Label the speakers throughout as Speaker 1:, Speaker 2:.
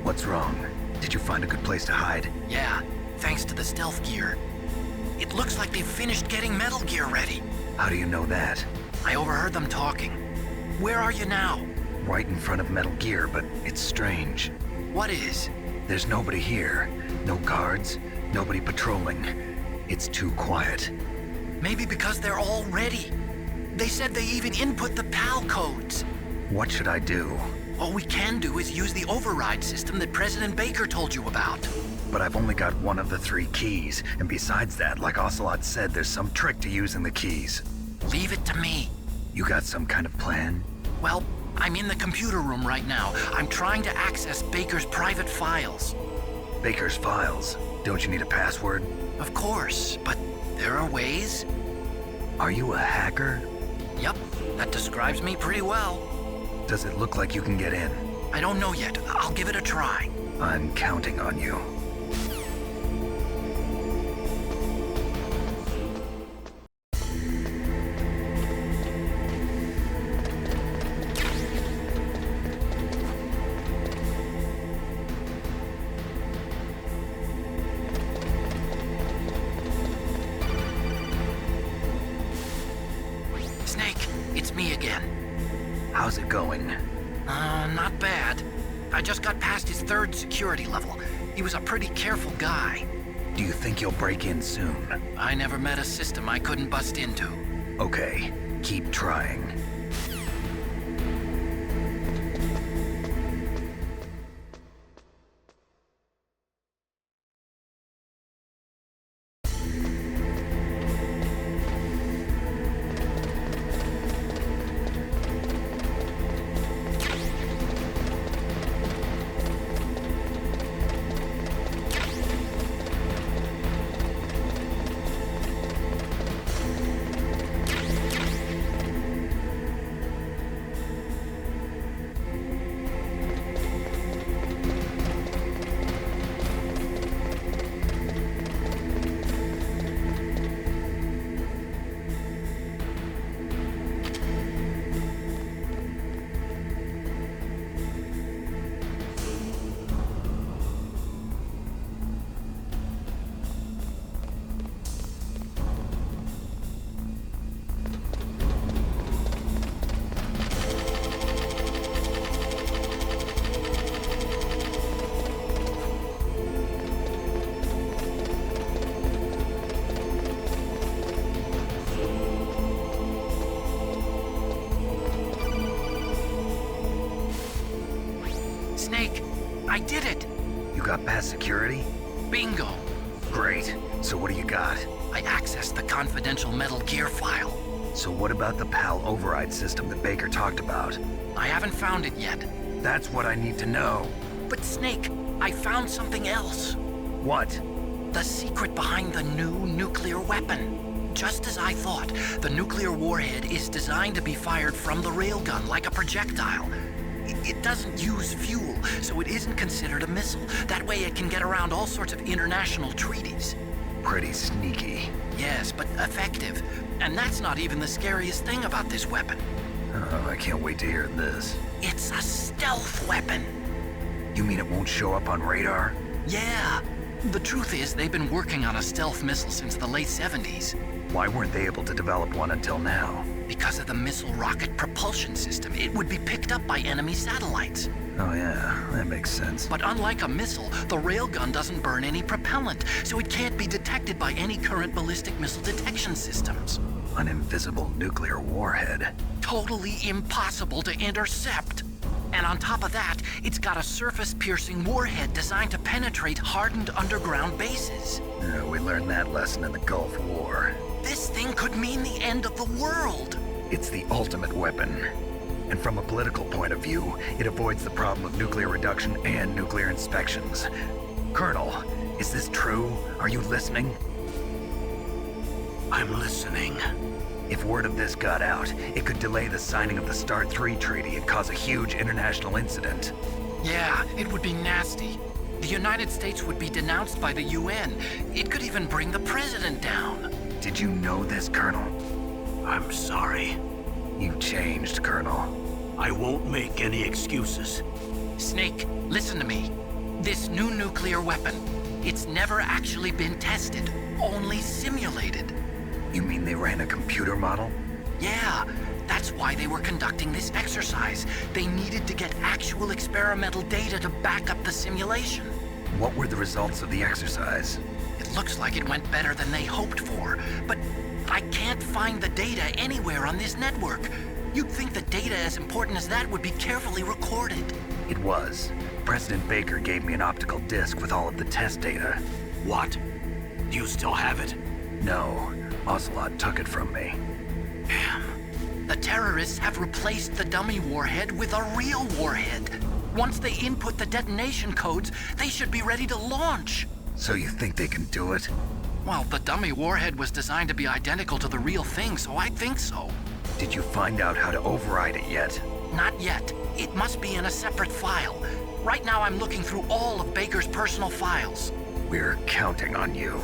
Speaker 1: What's wrong? Did you find a good place to hide?
Speaker 2: Yeah, thanks to the stealth gear. It looks like they've finished getting Metal Gear ready.
Speaker 1: How do you know that?
Speaker 2: I overheard them talking. Where are you now?
Speaker 1: Right in front of Metal Gear, but it's strange.
Speaker 2: What is?
Speaker 1: There's nobody here. No guards, nobody patrolling. It's too quiet.
Speaker 2: Maybe because they're all ready. They said they even input the PAL codes.
Speaker 1: What should I do?
Speaker 2: All we can do is use the override system that President Baker told you about.
Speaker 1: But I've only got one of the 3 keys, and besides that, like Ocelot said, there's some trick to using the keys.
Speaker 2: Leave it to me.
Speaker 1: You got some kind of plan?
Speaker 2: Well, I'm in the computer room right now. I'm trying to access Baker's private files.
Speaker 1: Baker's files? Don't you need a password?
Speaker 2: Of course, but there are ways.
Speaker 1: Are you a hacker?
Speaker 2: Yep, that describes me pretty well.
Speaker 1: Does it look like you can get in?
Speaker 2: I don't know yet. I'll give it a try.
Speaker 1: I'm counting on you.
Speaker 2: Snake, it's me again.
Speaker 1: How's it going?
Speaker 2: Not bad. I just got past his 3rd security level. He was a pretty careful guy.
Speaker 1: Do you think you'll break in soon?
Speaker 2: I never met a system I couldn't bust into.
Speaker 1: Okay, keep trying.
Speaker 2: Snake, I did it!
Speaker 1: You got past security?
Speaker 2: Bingo!
Speaker 1: Great. So what do you got?
Speaker 2: I accessed the confidential Metal Gear file.
Speaker 1: So what about the PAL override system that Baker talked about?
Speaker 2: I haven't found it yet.
Speaker 1: That's what I need to know.
Speaker 2: But Snake, I found something else.
Speaker 1: What?
Speaker 2: The secret behind the new nuclear weapon. Just as I thought, the nuclear warhead is designed to be fired from the railgun like a projectile. It doesn't use fuel, so it isn't considered a missile. That way it can get around all sorts of international treaties.
Speaker 1: Pretty sneaky.
Speaker 2: Yes, but effective. And that's not even the scariest thing about this weapon.
Speaker 1: Oh, I can't wait to hear this.
Speaker 2: It's a stealth weapon.
Speaker 1: You mean it won't show up on radar?
Speaker 2: Yeah. The truth is, they've been working on a stealth missile since the late 70s.
Speaker 1: Why weren't they able to develop one until now?
Speaker 2: Because of the missile rocket propulsion system, it would be picked up by enemy satellites.
Speaker 1: Oh yeah, that makes sense.
Speaker 2: But unlike a missile, the railgun doesn't burn any propellant, so it can't be detected by any current ballistic missile detection systems.
Speaker 1: An invisible nuclear warhead.
Speaker 2: Totally impossible to intercept. And on top of that, it's got a surface-piercing warhead designed to penetrate hardened underground bases.
Speaker 1: We learned that lesson in the Gulf War.
Speaker 2: This thing could mean the end of the world.
Speaker 1: It's the ultimate weapon. And from a political point of view, it avoids the problem of nuclear reduction and nuclear inspections. Colonel, is this true? Are you listening?
Speaker 3: I'm listening.
Speaker 1: If word of this got out, it could delay the signing of the START 3 treaty and cause a huge international incident.
Speaker 2: Yeah, it would be nasty. The United States would be denounced by the UN. It could even bring the president down.
Speaker 1: Did you know this, Colonel?
Speaker 3: I'm sorry.
Speaker 1: You changed, Colonel.
Speaker 3: I won't make any excuses.
Speaker 2: Snake, listen to me. This new nuclear weapon, it's never actually been tested, only simulated.
Speaker 1: You mean they ran a computer model?
Speaker 2: Yeah, that's why they were conducting this exercise. They needed to get actual experimental data to back up the simulation.
Speaker 1: What were the results of the exercise?
Speaker 2: It looks like it went better than they hoped for, but I can't find the data anywhere on this network. You'd think the data as important as that would be carefully recorded.
Speaker 1: It was. President Baker gave me an optical disc with all of the test data.
Speaker 3: What? Do you still have it?
Speaker 1: No, Ocelot took it from me.
Speaker 2: Damn. The terrorists have replaced the dummy warhead with a real warhead. Once they input the detonation codes, they should be ready to launch.
Speaker 1: So you think they can do it?
Speaker 2: Well, the dummy warhead was designed to be identical to the real thing, so I think so.
Speaker 1: Did you find out how to override it yet?
Speaker 2: Not yet. It must be in a separate file. Right now I'm looking through all of Baker's personal files.
Speaker 1: We're counting on you.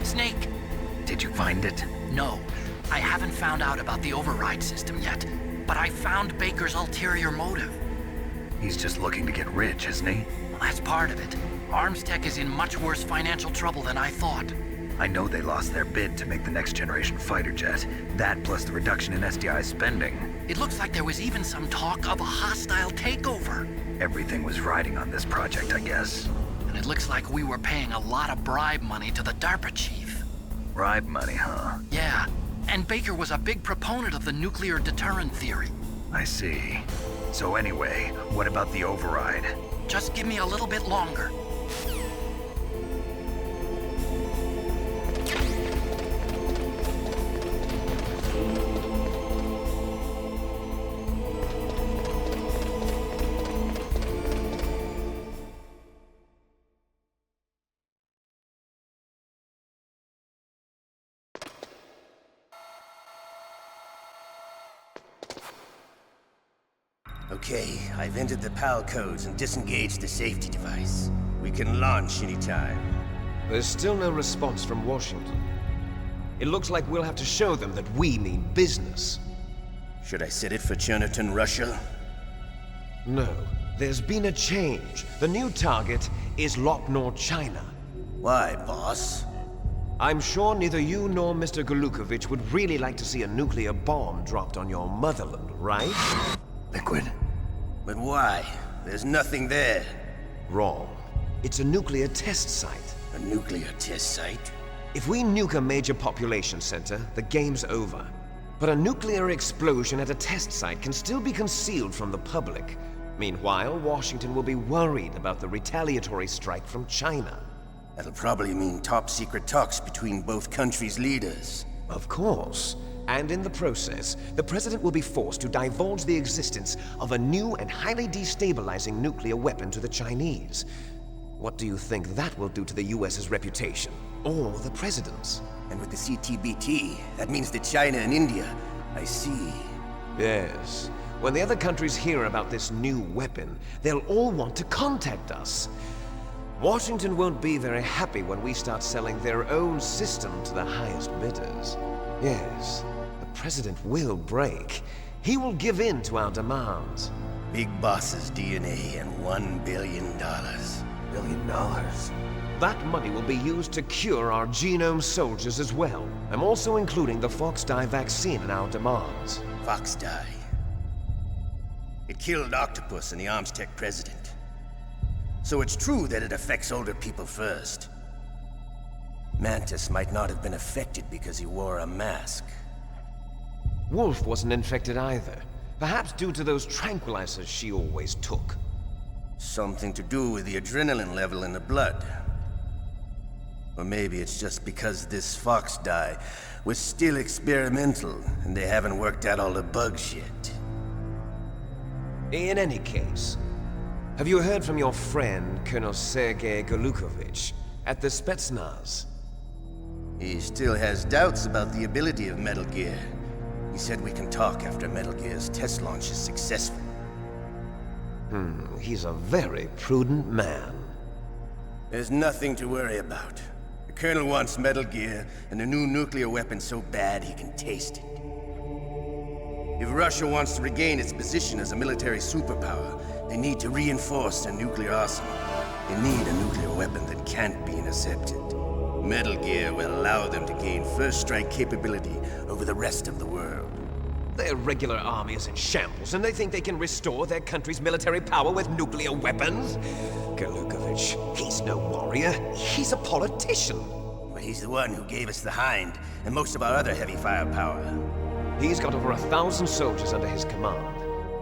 Speaker 2: Snake!
Speaker 1: Did you find it?
Speaker 2: No, I haven't found out about the override system yet, but I found Baker's ulterior motive.
Speaker 1: He's just looking to get rich, isn't he?
Speaker 2: Well, that's part of it. Armstech is in much worse financial trouble than I thought.
Speaker 1: I know they lost their bid to make the next generation fighter jet. That plus the reduction in SDI spending.
Speaker 2: It looks like there was even some talk of a hostile takeover.
Speaker 1: Everything was riding on this project, I guess.
Speaker 2: And it looks like we were paying a lot of bribe money to the DARPA chief.
Speaker 1: Bribe money, huh?
Speaker 2: Yeah, and Baker was a big proponent of the nuclear deterrent theory.
Speaker 1: I see. So anyway, what about the override?
Speaker 2: Just give me a little bit longer.
Speaker 4: Okay, I've entered the PAL codes and disengaged the safety device. We can launch anytime.
Speaker 5: There's still no response from Washington. It looks like we'll have to show them that we mean business.
Speaker 4: Should I set it for Cherniton, Russia?
Speaker 5: No, there's been a change. The new target is Lopnor, China.
Speaker 4: Why, boss?
Speaker 5: I'm sure neither you nor Mr. Golukovich would really like to see a nuclear bomb dropped on your motherland, right?
Speaker 1: Liquid?
Speaker 4: But why? There's nothing there.
Speaker 5: Wrong. It's a nuclear test site.
Speaker 4: A nuclear test site?
Speaker 5: If we nuke a major population center, the game's over. But a nuclear explosion at a test site can still be concealed from the public. Meanwhile, Washington will be worried about the retaliatory strike from China.
Speaker 4: That'll probably mean top-secret talks between both countries' leaders.
Speaker 5: Of course. And in the process, the President will be forced to divulge the existence of a new and highly destabilizing nuclear weapon to the Chinese. What do you think that will do to the US's reputation? Or the President's?
Speaker 4: And with the CTBT, that means that China and India. I see.
Speaker 5: Yes. When the other countries hear about this new weapon, they'll all want to contact us. Washington won't be very happy when we start selling their own system to the highest bidders. Yes, the President will break. He will give in to our demands.
Speaker 4: Big Boss's DNA and $1 billion.
Speaker 5: $1 billion? That money will be used to cure our genome soldiers as well. I'm also including the Foxdie vaccine in our demands.
Speaker 4: Foxdie. It killed Octopus and the Armstech president. So it's true that it affects older people first. Mantis might not have been affected because he wore a mask.
Speaker 5: Wolf wasn't infected either. Perhaps due to those tranquilizers she always took.
Speaker 4: Something to do with the adrenaline level in the blood. Or maybe it's just because this fox dye was still experimental and they haven't worked out all the bugs yet.
Speaker 5: In any case, have you heard from your friend, Colonel Sergei Golukovich, at the Spetsnaz?
Speaker 4: He still has doubts about the ability of Metal Gear. He said we can talk after Metal Gear's test launch is successful.
Speaker 5: He's a very prudent man.
Speaker 4: There's nothing to worry about. The Colonel wants Metal Gear and the new nuclear weapon so bad he can taste it. If Russia wants to regain its position as a military superpower, they need to reinforce their nuclear arsenal. They need a nuclear weapon that can't be intercepted. Metal Gear will allow them to gain first strike capability over the rest of the world.
Speaker 5: Their regular army is in shambles, and they think they can restore their country's military power with nuclear weapons? Golukovich, he's no warrior. He's a politician.
Speaker 4: But he's the one who gave us the Hind and most of our other heavy firepower.
Speaker 5: He's got over 1,000 soldiers under his command.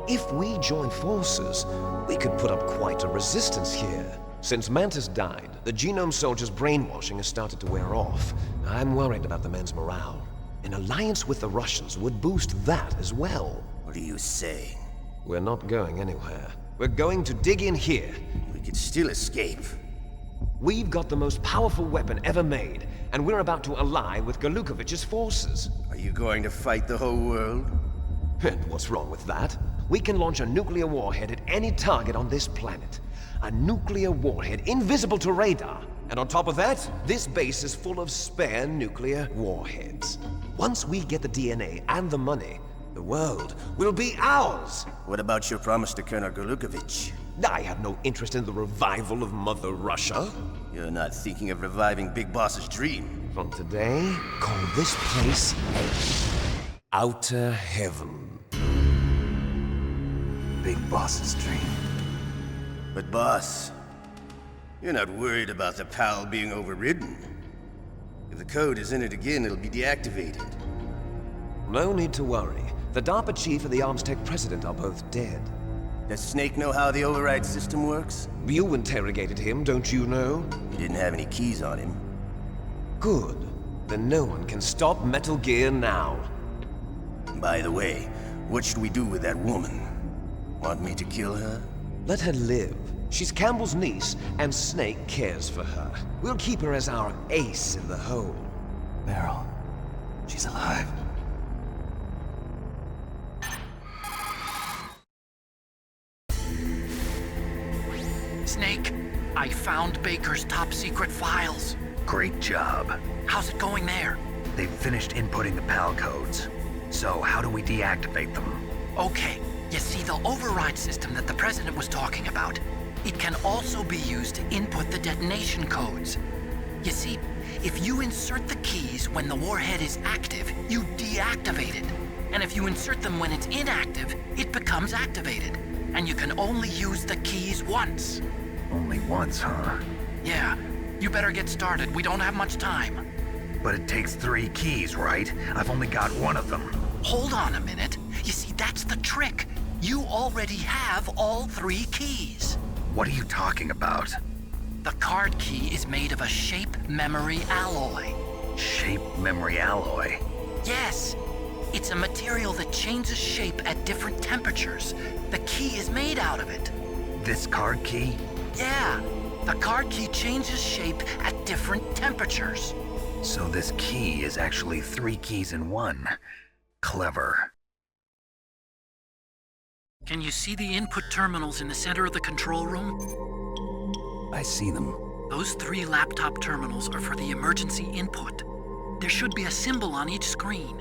Speaker 5: If we join forces, we could put up quite a resistance here. Since Mantis died, the Genome Soldier's brainwashing has started to wear off. I'm worried about the men's morale. An alliance with the Russians would boost that as well.
Speaker 4: What are you saying?
Speaker 5: We're not going anywhere. We're going to dig in here.
Speaker 4: We could still escape.
Speaker 5: We've got the most powerful weapon ever made, and we're about to ally with Golukovich's forces.
Speaker 4: Are you going to fight the whole world?
Speaker 5: And what's wrong with that? We can launch a nuclear warhead at any target on this planet. A nuclear warhead invisible to radar. And on top of that, this base is full of spare nuclear warheads. Once we get the DNA and the money, the world will be ours!
Speaker 4: What about your promise to Colonel Golukovich?
Speaker 5: I have no interest in the revival of Mother Russia.
Speaker 4: You're not thinking of reviving Big Boss's dream.
Speaker 5: From today, call this place Outer Heaven.
Speaker 1: Big Boss's dream.
Speaker 4: But boss, you're not worried about the PAL being overridden. If the code is in it again, it'll be deactivated.
Speaker 5: No need to worry. The DARPA chief and the ArmsTech president are both dead.
Speaker 4: Does Snake know how the override system works?
Speaker 5: You interrogated him, don't you know?
Speaker 4: He didn't have any keys on him.
Speaker 5: Good. Then no one can stop Metal Gear now.
Speaker 4: By the way, what should we do with that woman? Want me to kill her?
Speaker 5: Let her live. She's Campbell's niece, and Snake cares for her. We'll keep her as our ace in the hole.
Speaker 1: Meryl, she's alive.
Speaker 2: Snake, I found Baker's top-secret files.
Speaker 1: Great job.
Speaker 2: How's it going there?
Speaker 1: They've finished inputting the PAL codes. So how do we deactivate them?
Speaker 2: Okay, you see the override system that the President was talking about? It can also be used to input the detonation codes. You see, if you insert the keys when the warhead is active, you deactivate it. And if you insert them when it's inactive, it becomes activated. And you can only use the keys once.
Speaker 1: Only once, huh?
Speaker 2: Yeah, you better get started. We don't have much time.
Speaker 1: But it takes 3 keys, right? I've only got one of them.
Speaker 2: Hold on a minute. You see, that's the trick. You already have all 3 keys.
Speaker 1: What are you talking about?
Speaker 2: The card key is made of a shape memory alloy.
Speaker 1: Shape memory alloy?
Speaker 2: Yes. It's a material that changes shape at different temperatures. The key is made out of it.
Speaker 1: This card key?
Speaker 2: Yeah. The card key changes shape at different temperatures.
Speaker 1: So this key is actually 3 keys in one. Clever.
Speaker 2: Can you see the input terminals in the center of the control room?
Speaker 1: I see them.
Speaker 2: Those 3 laptop terminals are for the emergency input. There should be a symbol on each screen.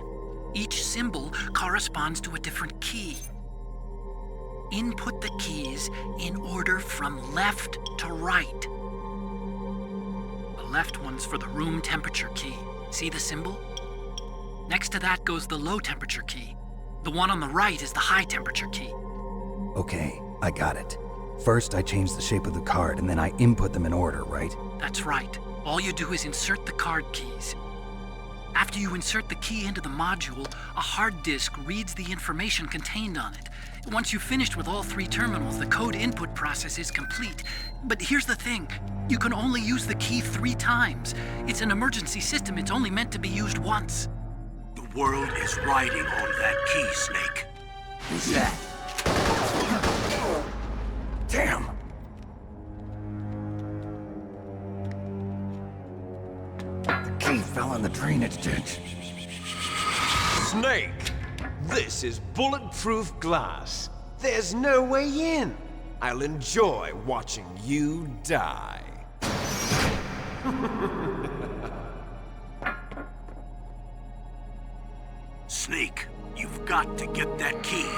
Speaker 2: Each symbol corresponds to a different key. Input the keys in order from left to right. The left one's for the room temperature key. See the symbol? Next to that goes the low temperature key. The one on the right is the high temperature key.
Speaker 1: Okay, I got it. First, I change the shape of the card, and then I input them in order, right?
Speaker 2: That's right. All you do is insert the card keys. After you insert the key into the module, a hard disk reads the information contained on it. Once you've finished with all 3 terminals, the code input process is complete. But here's the thing. You can only use the key 3 times. It's an emergency system. It's only meant to be used once.
Speaker 3: The world is riding on that key, Snake.
Speaker 4: Who's that?
Speaker 1: Damn! The key fell in the drainage ditch.
Speaker 5: Snake! This is bulletproof glass. There's no way in. I'll enjoy watching you die.
Speaker 3: Snake, you've got to get that key.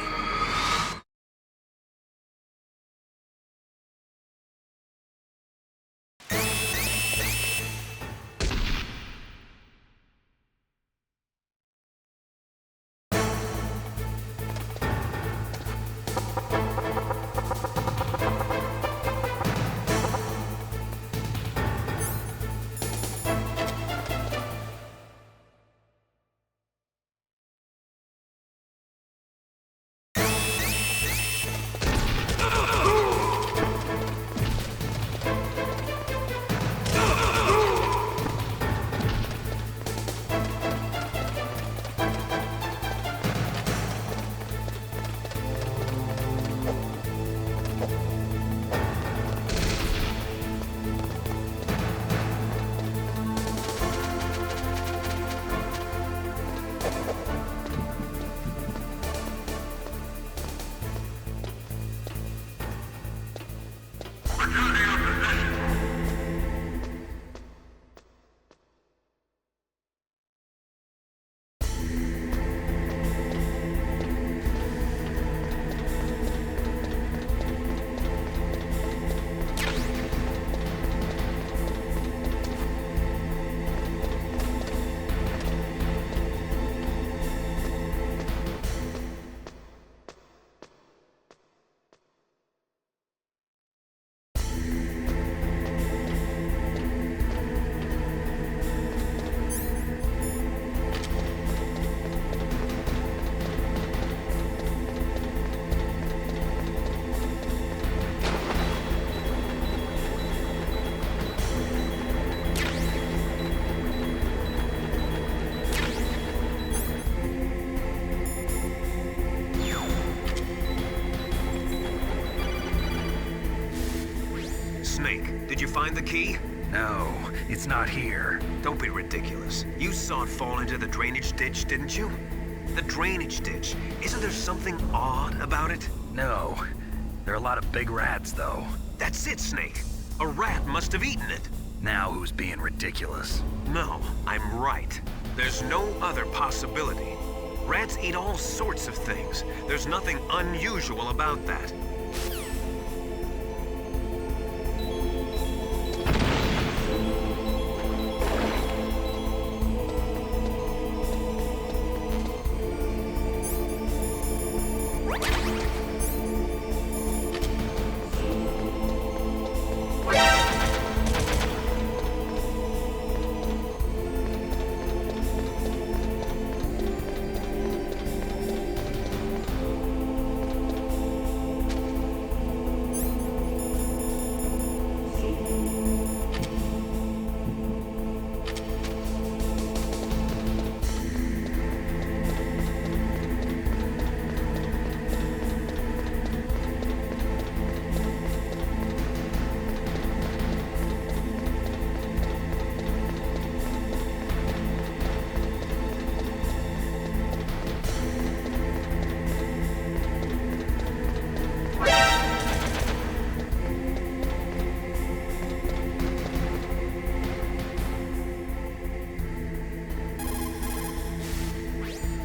Speaker 5: Snake, did you find the key?
Speaker 1: No, it's not here.
Speaker 5: Don't be ridiculous. You saw it fall into the drainage ditch, didn't you? The drainage ditch. Isn't there something odd about it?
Speaker 1: No. There are a lot of big rats, though.
Speaker 5: That's it, Snake. A rat must have eaten it.
Speaker 1: Now who's being ridiculous?
Speaker 5: No, I'm right. There's no other possibility. Rats eat all sorts of things. There's nothing unusual about that.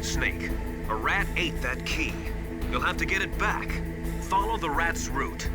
Speaker 5: Snake, a rat ate that key. You'll have to get it back. Follow the rat's route.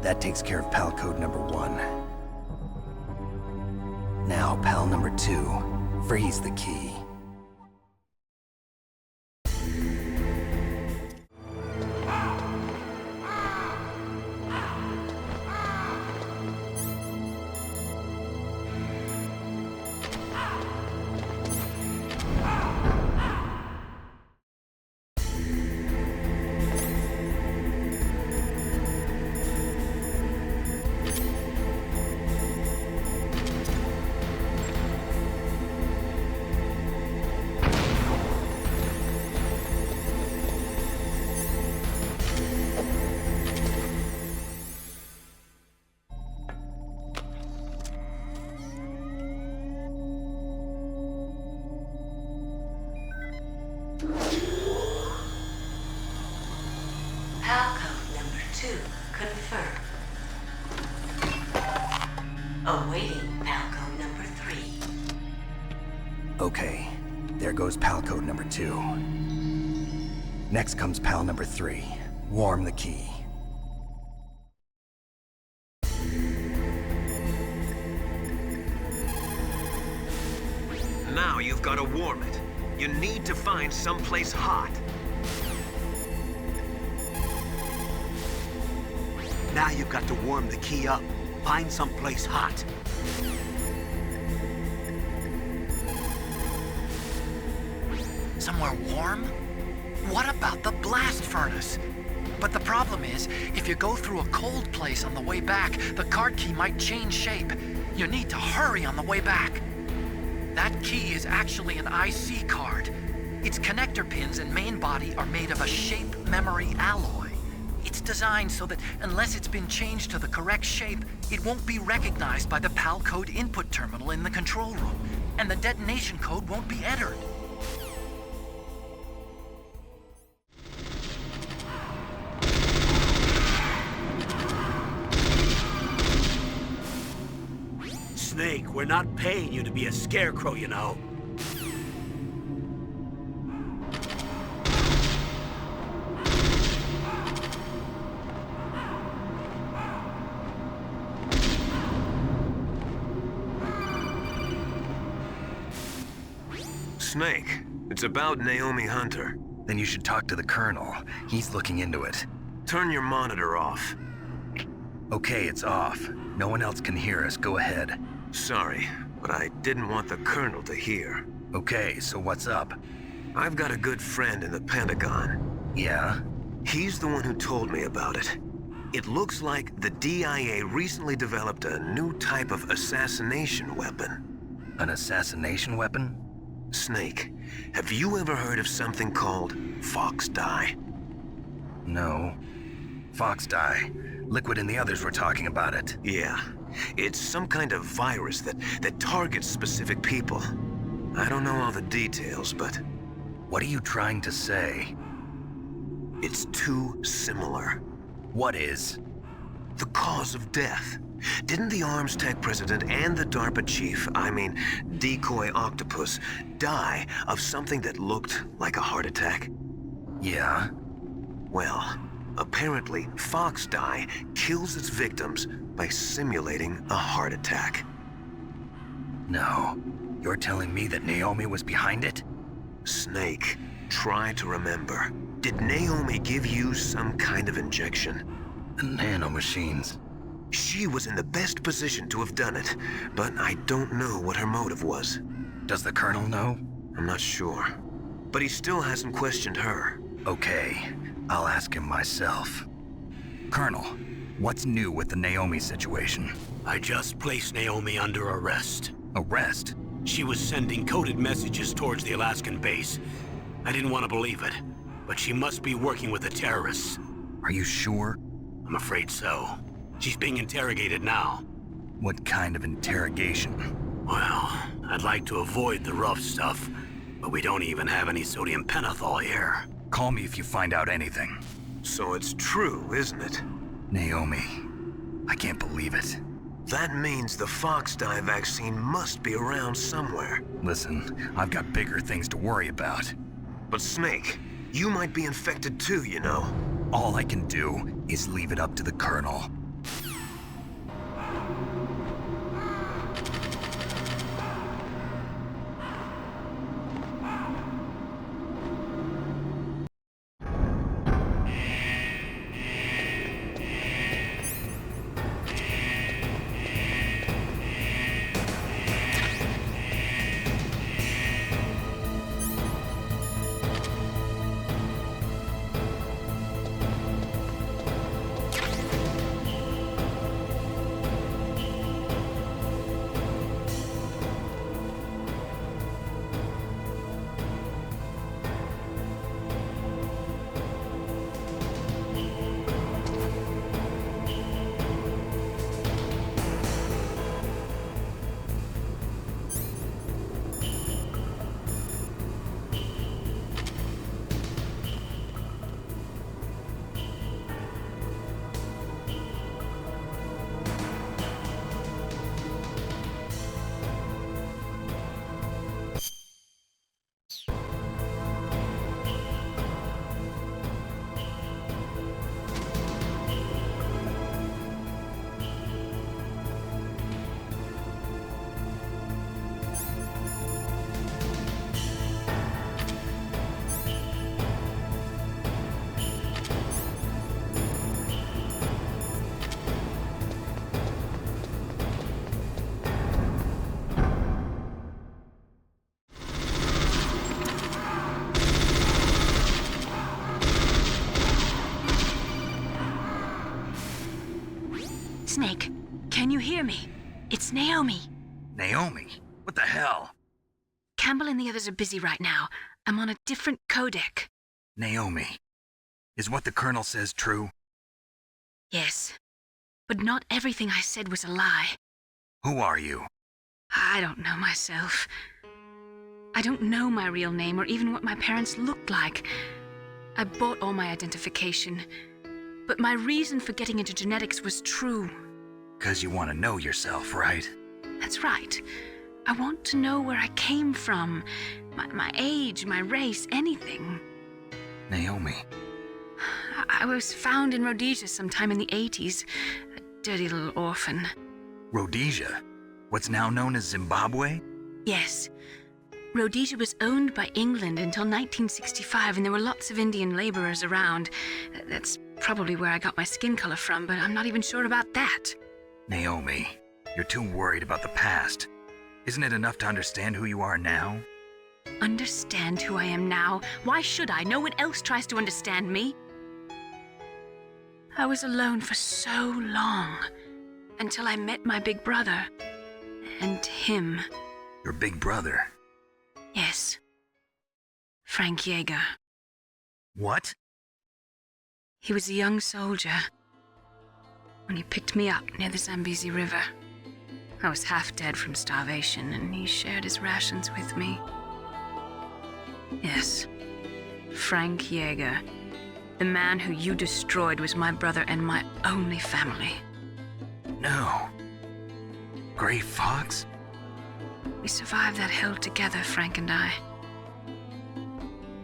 Speaker 1: That takes care of PAL code number 1. Now, PAL number 2. Freeze the key.
Speaker 6: PAL code number 2 confirmed. Awaiting PAL code number 3.
Speaker 1: Okay, there goes PAL code number 2. Next comes PAL number 3. Warm the key.
Speaker 5: Now you've got to warm it. You need to find someplace hot.
Speaker 3: Now you've got to warm the key up. Find someplace hot.
Speaker 2: Somewhere warm? What about the blast furnace? But the problem is, if you go through a cold place on the way back, the card key might change shape. You need to hurry on the way back. That key is actually an IC card. Its connector pins and main body are made of a shape memory alloy. It's designed so that unless it's been changed to the correct shape, it won't be recognized by the PAL code input terminal in the control room, and the detonation code won't be entered.
Speaker 3: Snake, we're not paying you to be a scarecrow, you know.
Speaker 5: Snake, it's about Naomi Hunter.
Speaker 1: Then you should talk to the Colonel. He's looking into it.
Speaker 5: Turn your monitor off.
Speaker 1: Okay, it's off. No one else can hear us. Go ahead.
Speaker 5: Sorry, but I didn't want the Colonel to hear.
Speaker 1: Okay, so what's up?
Speaker 5: I've got a good friend in the Pentagon.
Speaker 1: Yeah?
Speaker 5: He's the one who told me about it. It looks like the DIA recently developed a new type of assassination weapon.
Speaker 1: An assassination weapon?
Speaker 5: Snake, have you ever heard of something called Fox Dye?
Speaker 1: No. Fox dye. Liquid and the others were talking about it.
Speaker 5: Yeah. It's some kind of virus that targets specific people. I don't know all the details, but
Speaker 1: What are you trying to say?
Speaker 5: it's too similar.
Speaker 1: What is?
Speaker 5: The cause of death. Didn't the Arms Tech president and the DARPA chief, Decoy Octopus, die of something that looked like a heart attack?
Speaker 1: Yeah?
Speaker 5: Well, apparently Fox Dye kills its victims by simulating a heart attack.
Speaker 1: No. You're telling me that Naomi was behind it?
Speaker 5: Snake, try to remember. Did Naomi give you some kind of injection?
Speaker 1: The nanomachines.
Speaker 5: She was in the best position to have done it, but I don't know what her motive was.
Speaker 1: Does the Colonel know?
Speaker 5: I'm not sure. But he still hasn't questioned her.
Speaker 1: Okay. I'll ask him myself. Colonel, what's new with the Naomi situation?
Speaker 3: I just placed Naomi under arrest.
Speaker 1: Arrest?
Speaker 3: She was sending coded messages towards the Alaskan base. I didn't want to believe it, but she must be working with the terrorists.
Speaker 1: Are you sure?
Speaker 3: I'm afraid so. She's being interrogated now.
Speaker 1: What kind of interrogation?
Speaker 3: Well, I'd like to avoid the rough stuff, but we don't even have any sodium pentothal here.
Speaker 1: Call me if you find out anything.
Speaker 5: So it's true, isn't it?
Speaker 1: Naomi. I can't believe it.
Speaker 5: That means the Fox Dye vaccine must be around somewhere.
Speaker 1: Listen, I've got bigger things to worry about.
Speaker 5: But Snake, you might be infected too, you know.
Speaker 1: All I can do is leave it up to the Colonel.
Speaker 7: Can you hear me? It's Naomi.
Speaker 1: Naomi? What the hell?
Speaker 7: Campbell and the others are busy right now. I'm on a different codec.
Speaker 1: Naomi, is what the Colonel says true?
Speaker 7: Yes. But not everything I said was a lie.
Speaker 1: Who are you?
Speaker 7: I don't know myself. I don't know my real name or even what my parents looked like. I bought all my identification. But my reason for getting into genetics was true.
Speaker 1: 'Cause you want to know yourself, right?
Speaker 7: That's right. I want to know where I came from. My age, my race, anything.
Speaker 1: Naomi.
Speaker 7: I was found in Rhodesia sometime in the 80s. A dirty little orphan.
Speaker 1: Rhodesia? What's now known as Zimbabwe?
Speaker 7: Yes. Rhodesia was owned by England until 1965, and there were lots of Indian laborers around. That's probably where I got my skin color from, but I'm not even sure about that.
Speaker 1: Naomi, you're too worried about the past. Isn't it enough to understand who you are now?
Speaker 7: Understand who I am now? Why should I? No one else tries to understand me. I was alone for so long, until I met my big brother. And him.
Speaker 1: Your big brother?
Speaker 7: Yes. Frank Yeager.
Speaker 1: What?
Speaker 7: He was a young soldier when he picked me up near the Zambezi River. I was half dead from starvation, and he shared his rations with me. Yes, Frank Yeager. The man who you destroyed was my brother and my only family.
Speaker 1: No. Gray Fox?
Speaker 7: We survived that hell together, Frank and I.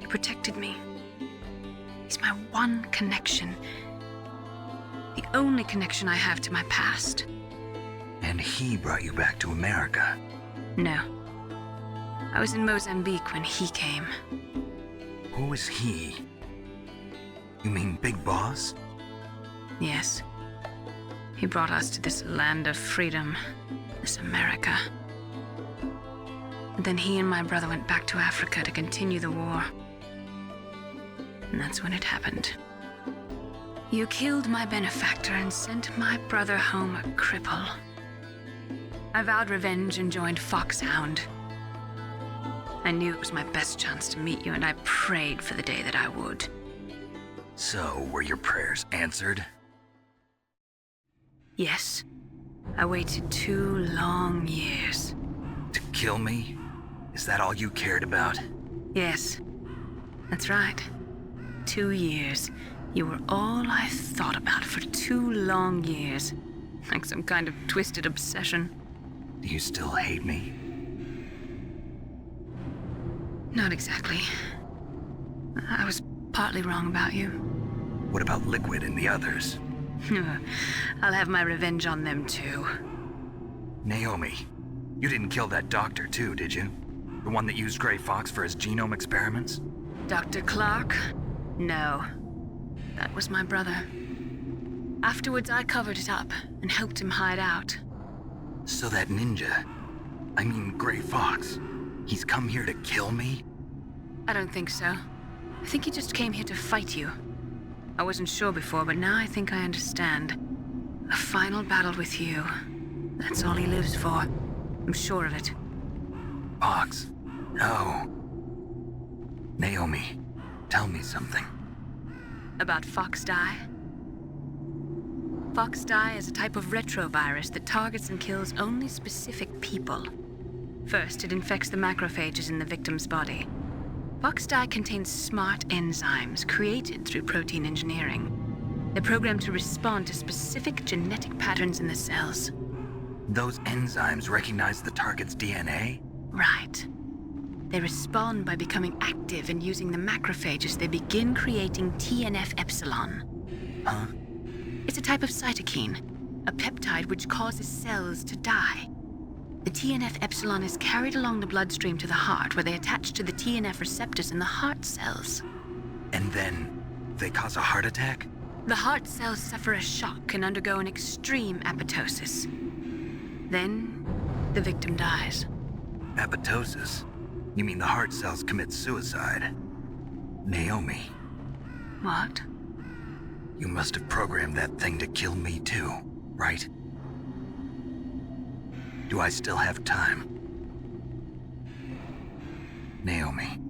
Speaker 7: He protected me. He's my one connection. The only connection I have to my past.
Speaker 1: And he brought you back to America?
Speaker 7: No. I was in Mozambique when he came.
Speaker 1: Who is he? You mean Big Boss?
Speaker 7: Yes. He brought us to this land of freedom, this America. And then he and my brother went back to Africa to continue the war. And that's when it happened. You killed my benefactor and sent my brother home a cripple. I vowed revenge and joined Foxhound. I knew it was my best chance to meet you, and I prayed for the day that I would.
Speaker 1: So, were your prayers answered?
Speaker 7: Yes. I waited 2 long years.
Speaker 1: To kill me? Is that all you cared about?
Speaker 7: Yes. That's right. 2 years. You were all I thought about for 2 long years. Like some kind of twisted obsession.
Speaker 1: Do you still hate me?
Speaker 7: Not exactly. I was partly wrong about you.
Speaker 1: What about Liquid and the others?
Speaker 7: I'll have my revenge on them too.
Speaker 1: Naomi, you didn't kill that doctor too, did you? The one that used Gray Fox for his genome experiments?
Speaker 7: Dr. Clark? No. That was my brother. Afterwards, I covered it up and helped him hide out.
Speaker 1: So that ninja, I mean Gray Fox, he's come here to kill me?
Speaker 7: I don't think so. I think he just came here to fight you. I wasn't sure before, but now I think I understand. A final battle with you. That's all he lives for. I'm sure of it.
Speaker 1: Fox? No. Naomi, tell me something.
Speaker 7: About FoxDie? FoxDie is a type of retrovirus that targets and kills only specific people. First, it infects the macrophages in the victim's body. FoxDie contains smart enzymes created through protein engineering. They're programmed to respond to specific genetic patterns in the cells.
Speaker 1: Those enzymes recognize the target's DNA?
Speaker 7: Right. They respond by becoming active and using the macrophages. They begin creating TNF-epsilon.
Speaker 1: Huh?
Speaker 7: It's a type of cytokine, a peptide which causes cells to die. The TNF-epsilon is carried along the bloodstream to the heart, where they attach to the TNF receptors in the heart cells.
Speaker 1: And then they cause a heart attack?
Speaker 7: The heart cells suffer a shock and undergo an extreme apoptosis. Then, the victim dies.
Speaker 1: Apoptosis? You mean the heart cells commit suicide? Naomi.
Speaker 7: What?
Speaker 1: You must have programmed that thing to kill me too, right? Do I still have time? Naomi,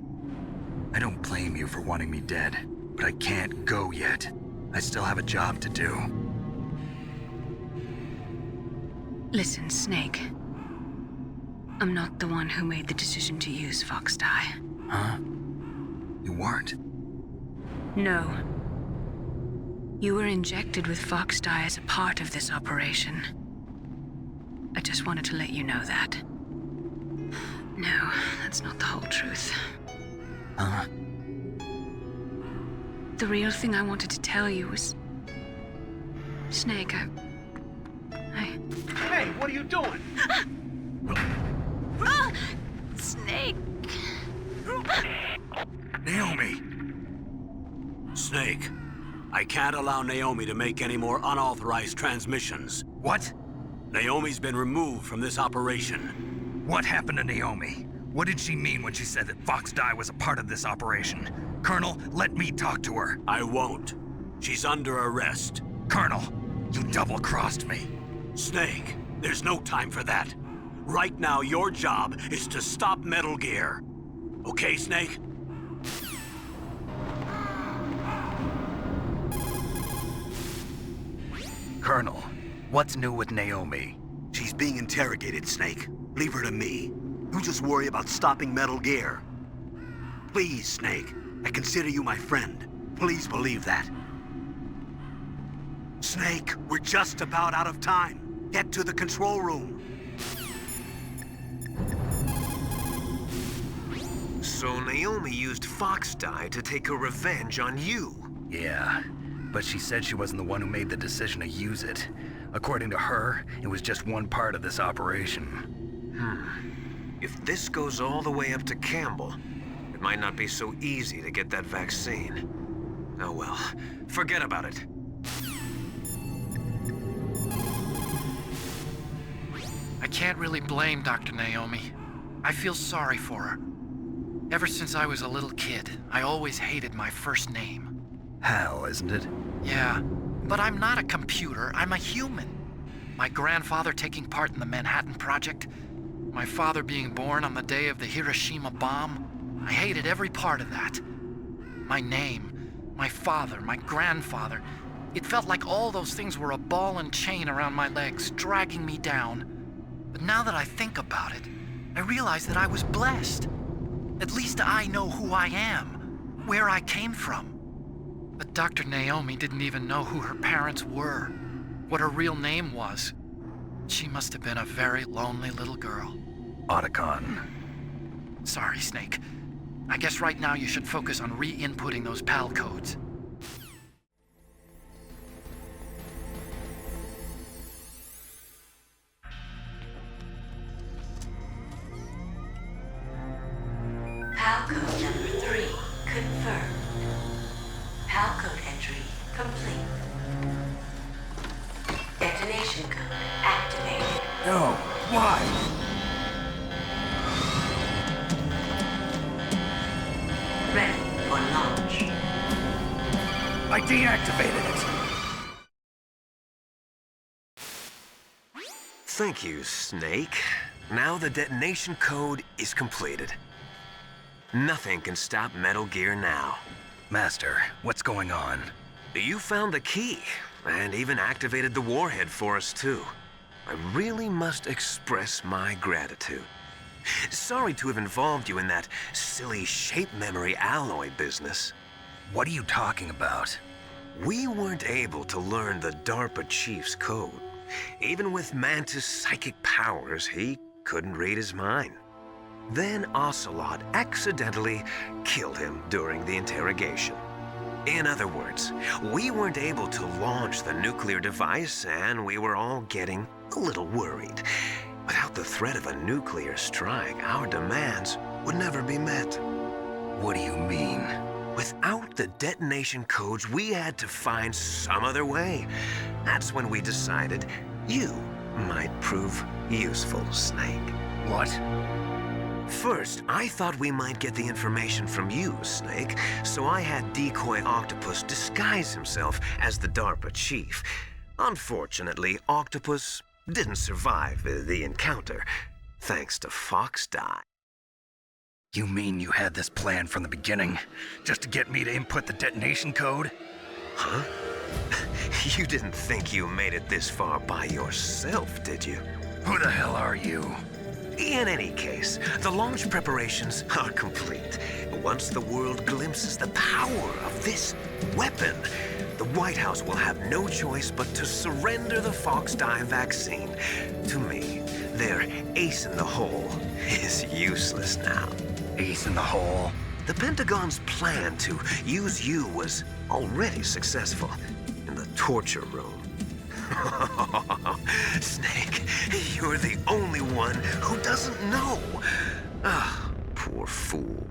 Speaker 1: I don't blame you for wanting me dead, but I can't go yet. I still have a job to do.
Speaker 7: Listen, Snake. I'm not the one who made the decision to use Fox dye.
Speaker 1: Huh? You weren't?
Speaker 7: No. You were injected with Fox dye as a part of this operation. I just wanted to let you know that. No, that's not the whole truth.
Speaker 1: Huh?
Speaker 7: The real thing I wanted to tell you was... Snake, I...
Speaker 3: Hey, what are you doing?
Speaker 7: Snake!
Speaker 1: Naomi!
Speaker 3: Snake, I can't allow Naomi to make any more unauthorized transmissions.
Speaker 1: What?
Speaker 3: Naomi's been removed from this operation.
Speaker 1: What happened to Naomi? What did she mean when she said that Fox dye was a part of this operation? Colonel, let me talk to her.
Speaker 3: I won't. She's under arrest.
Speaker 1: Colonel, you double-crossed me.
Speaker 3: Snake, there's no time for that. Right now, your job is to stop Metal Gear. Okay, Snake?
Speaker 1: Colonel, what's new with Naomi?
Speaker 3: She's being interrogated, Snake. Leave her to me. You just worry about stopping Metal Gear. Please, Snake. I consider you my friend. Please believe that. Snake, we're just about out of time. Get to the control room.
Speaker 5: So Naomi used Fox dye to take her revenge on you.
Speaker 1: Yeah, but she said she wasn't the one who made the decision to use it. According to her, it was just one part of this operation.
Speaker 5: If this goes all the way up to Campbell, it might not be so easy to get that vaccine. Oh well, forget about it.
Speaker 2: I can't really blame Dr. Naomi. I feel sorry for her. Ever since I was a little kid, I always hated my first name.
Speaker 1: Hal, isn't it?
Speaker 2: Yeah, but I'm not a computer, I'm a human. My grandfather taking part in the Manhattan Project, my father being born on the day of the Hiroshima bomb. I hated every part of that. My name, my father, my grandfather. It felt like all those things were a ball and chain around my legs, dragging me down. But now that I think about it, I realize that I was blessed. At least I know who I am, where I came from. But Dr. Naomi didn't even know who her parents were, what her real name was. She must have been a very lonely little girl.
Speaker 1: Otacon.
Speaker 2: Sorry, Snake. I guess right now you should focus on re-inputting those PAL codes.
Speaker 6: PAL code number 3 confirmed. PAL code entry complete. Detonation code activated.
Speaker 1: No, why?
Speaker 6: Ready for launch.
Speaker 1: I deactivated it.
Speaker 5: Thank you, Snake. Now the detonation code is completed. Nothing can stop Metal Gear now.
Speaker 1: Master, what's going on?
Speaker 5: You found the key, and even activated the warhead for us, too. I really must express my gratitude. Sorry to have involved you in that silly shape memory alloy business.
Speaker 1: What are you talking about?
Speaker 5: We weren't able to learn the DARPA chief's code. Even with Mantis' psychic powers, he couldn't read his mind. Then Ocelot accidentally killed him during the interrogation. In other words, we weren't able to launch the nuclear device, and we were all getting a little worried. Without the threat of a nuclear strike, our demands would never be met.
Speaker 1: What do you mean?
Speaker 5: Without the detonation codes, we had to find some other way. That's when we decided you might prove useful, Snake.
Speaker 1: What?
Speaker 5: First, I thought we might get the information from you, Snake, so I had Decoy Octopus disguise himself as the DARPA chief. Unfortunately, Octopus didn't survive the encounter, thanks to Foxdie.
Speaker 1: You mean you had this plan from the beginning, just to get me to input the detonation code?
Speaker 5: Huh? You didn't think you made it this far by yourself, did you?
Speaker 1: Who the hell are you?
Speaker 5: In any case, the launch preparations are complete. Once the world glimpses the power of this weapon, the White House will have no choice but to surrender the Foxdie vaccine to me. Their ace in the hole is useless now.
Speaker 1: Ace in the hole?
Speaker 5: The Pentagon's plan to use you was already successful in the torture room. Snake, you're the only one who doesn't know. Ah, poor fool.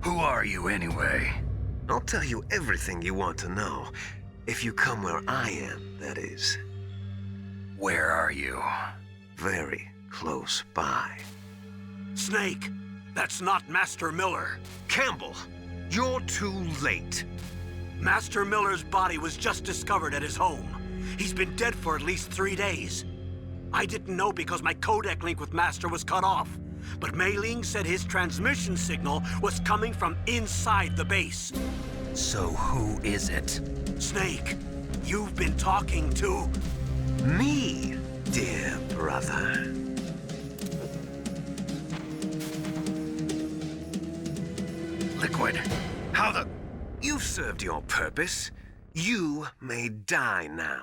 Speaker 1: Who are you anyway?
Speaker 5: I'll tell you everything you want to know. If you come where I am, that is.
Speaker 1: Where are you?
Speaker 5: Very close by.
Speaker 3: Snake, that's not Master Miller.
Speaker 5: Campbell, you're too late.
Speaker 3: Master Miller's body was just discovered at his home. He's been dead for at least 3 days. I didn't know because my codec link with Master was cut off. But Mei Ling said his transmission signal was coming from inside the base.
Speaker 1: So who is it?
Speaker 3: Snake, you've been talking to...
Speaker 5: Me, dear brother.
Speaker 1: Liquid, how the...
Speaker 5: You've served your purpose. You may die now.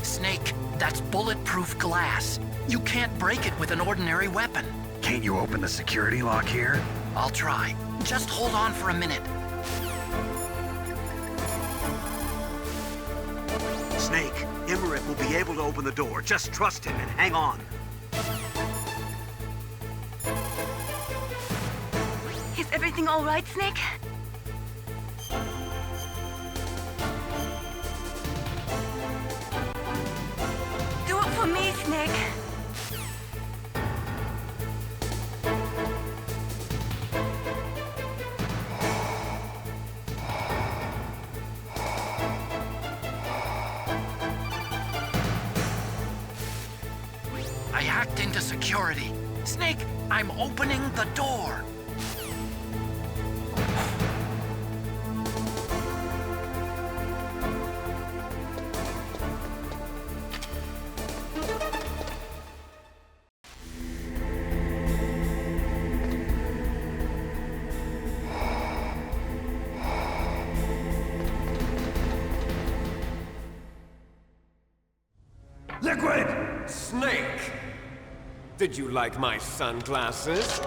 Speaker 2: Snake, that's bulletproof glass. You can't break it with an ordinary weapon.
Speaker 1: Can't you open the security lock here?
Speaker 2: I'll try. Just hold on for a minute.
Speaker 3: Snake, Emmerich will be able to open the door. Just trust him and hang on.
Speaker 8: Is everything all right, Snake? Do it for me, Snake.
Speaker 2: I hacked into security. Snake, I'm opening the door.
Speaker 1: Liquid!
Speaker 5: Snake! Did you like my sunglasses?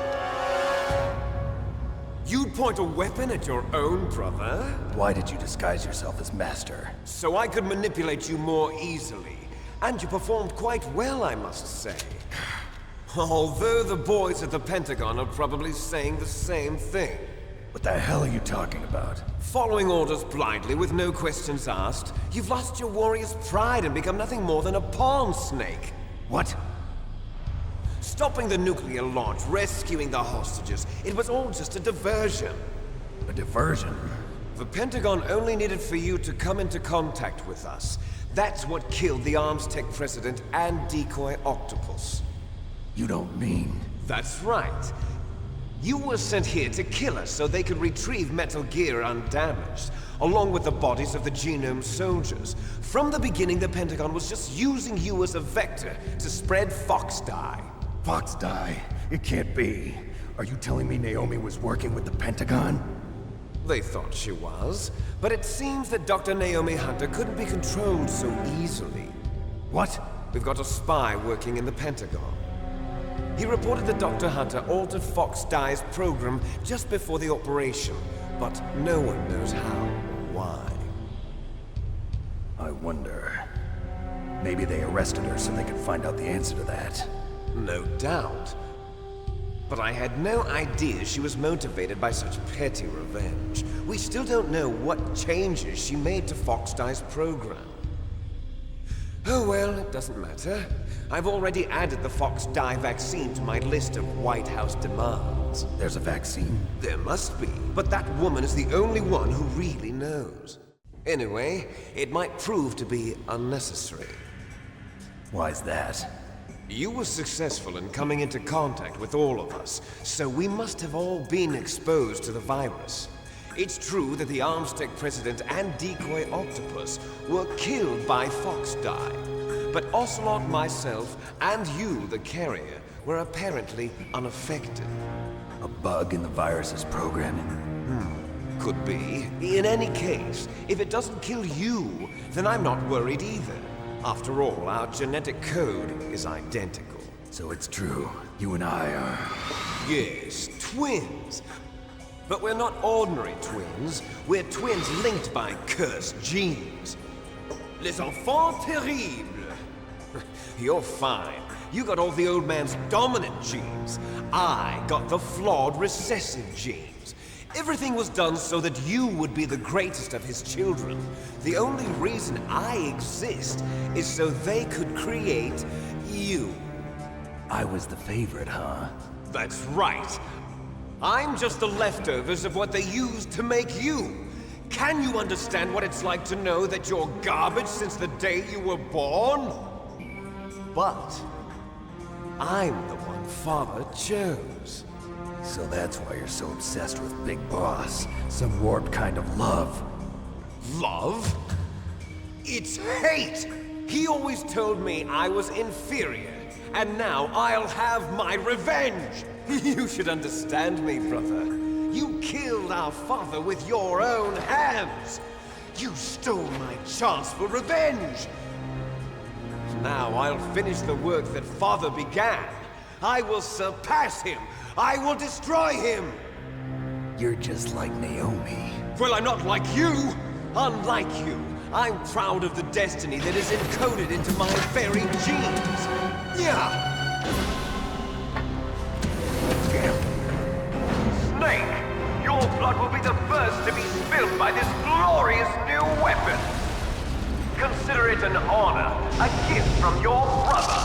Speaker 5: You'd point a weapon at your own brother?
Speaker 1: Why did you disguise yourself as Master?
Speaker 5: So I could manipulate you more easily. And you performed quite well, I must say. Although the boys at the Pentagon are probably saying the same thing.
Speaker 1: What the hell are you talking about?
Speaker 5: Following orders blindly with no questions asked, you've lost your warrior's pride and become nothing more than a pawn, Snake.
Speaker 1: What?
Speaker 5: Stopping the nuclear launch, rescuing the hostages, it was all just a diversion.
Speaker 1: A diversion?
Speaker 5: The Pentagon only needed for you to come into contact with us. That's what killed the ArmsTech president and decoy Octopus.
Speaker 1: You don't mean...
Speaker 5: That's right. You were sent here to kill us so they could retrieve Metal Gear undamaged, along with the bodies of the Genome soldiers. From the beginning, the Pentagon was just using you as a vector to spread Foxdie.
Speaker 1: Foxdie? It can't be. Are you telling me Naomi was working with the Pentagon?
Speaker 5: They thought she was, but it seems that Dr. Naomi Hunter couldn't be controlled so easily.
Speaker 1: What?
Speaker 5: We've got a spy working in the Pentagon. He reported that Dr. Hunter altered Foxdie's program just before the operation, but no one knows how or why.
Speaker 1: I wonder... Maybe they arrested her so they could find out the answer to that.
Speaker 5: No doubt. But I had no idea she was motivated by such petty revenge. We still don't know what changes she made to Foxdie's program. Oh well, it doesn't matter. I've already added the Fox Die vaccine to my list of White House demands.
Speaker 1: There's a vaccine?
Speaker 5: There must be, but that woman is the only one who really knows. Anyway, it might prove to be unnecessary.
Speaker 1: Why's that?
Speaker 5: You were successful in coming into contact with all of us, so we must have all been exposed to the virus. It's true that the Armstech President and Decoy Octopus were killed by Fox Die, but Ocelot, myself, and you, the carrier, were apparently unaffected.
Speaker 1: A bug in the virus's programming?
Speaker 5: Could be. In any case, if it doesn't kill you, then I'm not worried either. After all, our genetic code is identical.
Speaker 1: So it's true. You and I are...
Speaker 5: Yes, twins. But we're not ordinary twins. We're twins linked by cursed genes. Les enfants terribles. You're fine. You got all the old man's dominant genes. I got the flawed recessive genes. Everything was done so that you would be the greatest of his children. The only reason I exist is so they could create you.
Speaker 1: I was the favorite, huh?
Speaker 5: That's right. I'm just the leftovers of what they used to make you. Can you understand what it's like to know that you're garbage since the day you were born? But I'm the one Father chose.
Speaker 1: So that's why you're so obsessed with Big Boss. Some warped kind of love.
Speaker 5: Love? It's hate! He always told me I was inferior, and now I'll have my revenge! You should understand me, brother. You killed our father with your own hands! You stole my chance for revenge! Now I'll finish the work that Father began. I will surpass him! I will destroy him!
Speaker 1: You're just like Naomi.
Speaker 5: Well, I'm not like you! Unlike you, I'm proud of the destiny that is encoded into my very genes! Yeah!
Speaker 9: Snake, your blood will be the first to be spilled by this glorious new weapon! Consider it an honor, a gift from your brother.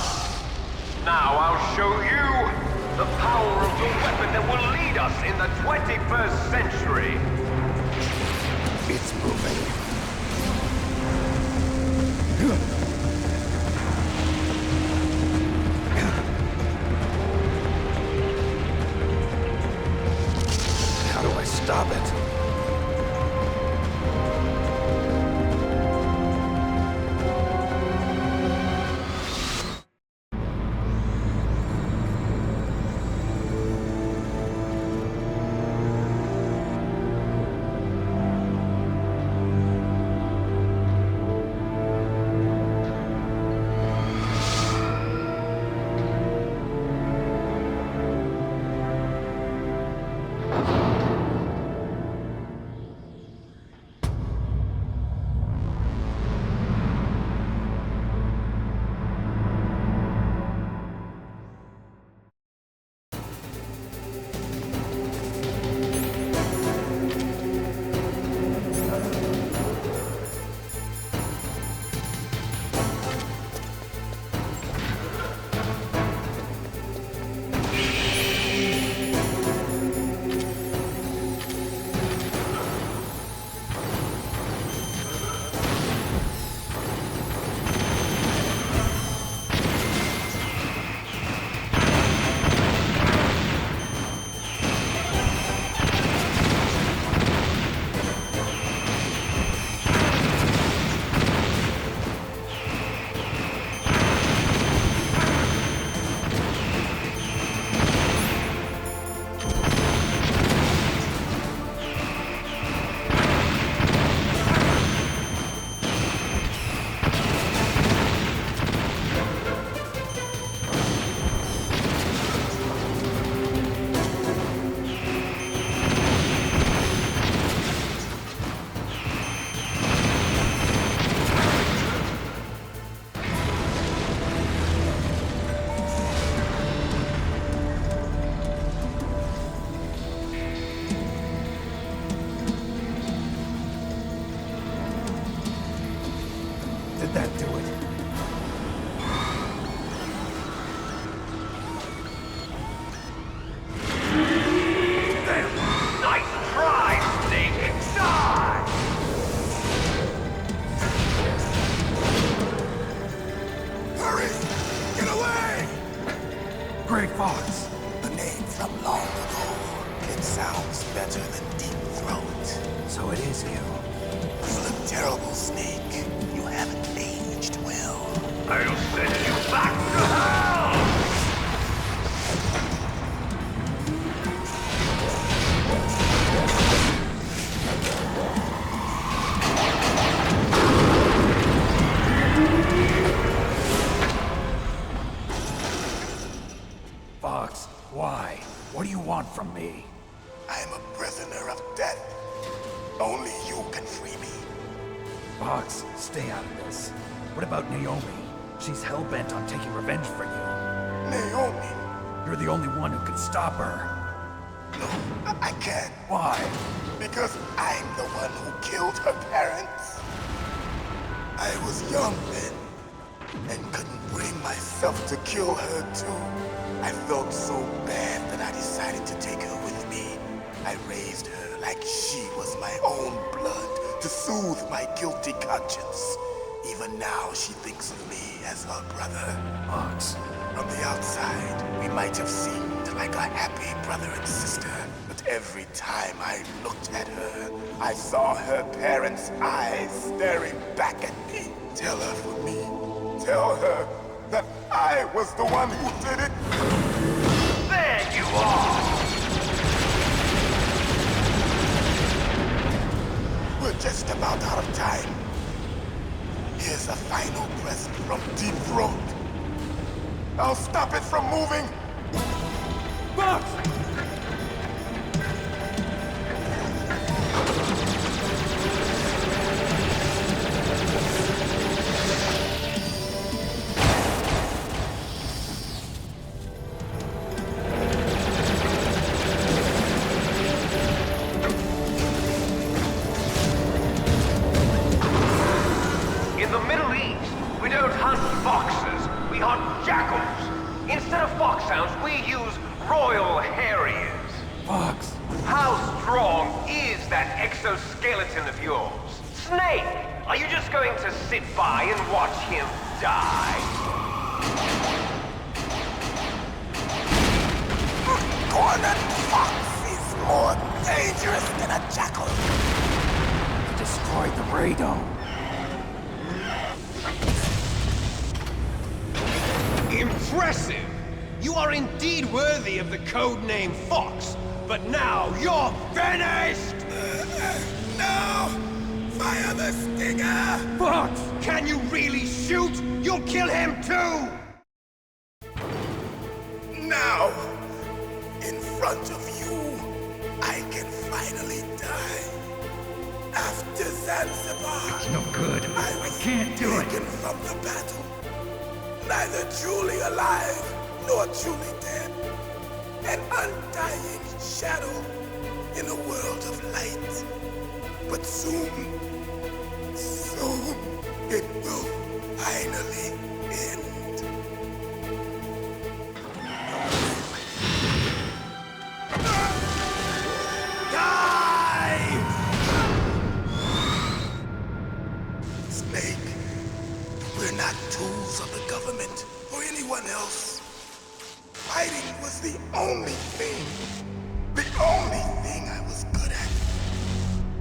Speaker 9: Now I'll show you the power of the weapon that will lead us in the 21st century.
Speaker 1: It's moving. How do I stop it? Gray Fox.
Speaker 4: A name from long ago. It sounds better than Deep Throat.
Speaker 1: So it is you.
Speaker 4: You look terrible, Snake. You haven't aged well.
Speaker 9: I'll send you back to hell!
Speaker 1: Fox, why? What do you want from me?
Speaker 4: I am a prisoner of death. Only you can free me.
Speaker 1: Fox, stay out of this. What about Naomi? She's hell-bent on taking revenge for you.
Speaker 4: Naomi?
Speaker 1: You're the only one who can stop her.
Speaker 4: No, I can't.
Speaker 1: Why?
Speaker 4: Because I'm the one who killed her parents. I was young then, and couldn't bring myself to kill her too. I felt so bad that I decided to take her with me. I raised her like she was my own blood to soothe my guilty conscience. Even now, she thinks of me as her brother.
Speaker 1: Fox.
Speaker 4: From the outside, we might have seemed like a happy brother and sister, but every time I looked at her, I saw her parents' eyes staring back at me. Tell her for me. Tell her that I was the one who did it.
Speaker 9: There you are!
Speaker 4: We're just about out of time. Here's a final present from Deep Throat. I'll stop it from moving.
Speaker 1: Fox!
Speaker 9: In the Middle East, we don't hunt foxes, we hunt jackals. Instead of foxhounds, we use Royal Harriers.
Speaker 1: Fox!
Speaker 9: How strong is that exoskeleton of yours? Snake, are you just going to sit by and watch him die?
Speaker 4: Cornered fox is more dangerous than a jackal.
Speaker 1: Destroyed the radome.
Speaker 5: Impressive! You are indeed worthy of the code name Fox, but now you're finished!
Speaker 4: No! Fire the stinger!
Speaker 5: Fox! Can you really shoot? You'll kill him too!
Speaker 4: Now, in front of you, I can finally die. After Zanzibar,
Speaker 1: It's no good. I can't do it.
Speaker 4: taken from the battle. Neither truly alive nor truly dead. An undying shadow in a world of light. But soon, it will finally end. Die! Snake, we're not tools of the government or anyone else. Fighting was the only thing I was good at.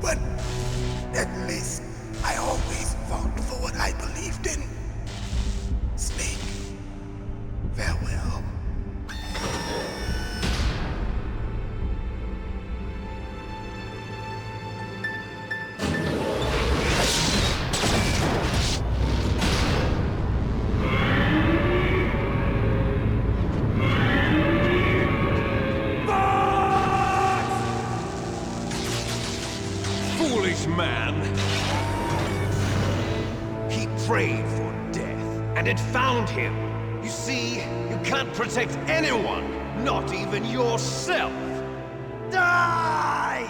Speaker 4: But at least I always fought for what I believed in. Snake, farewell.
Speaker 5: Foolish man! He prayed for death, and it found him. You see, you can't protect anyone, not even yourself. Die!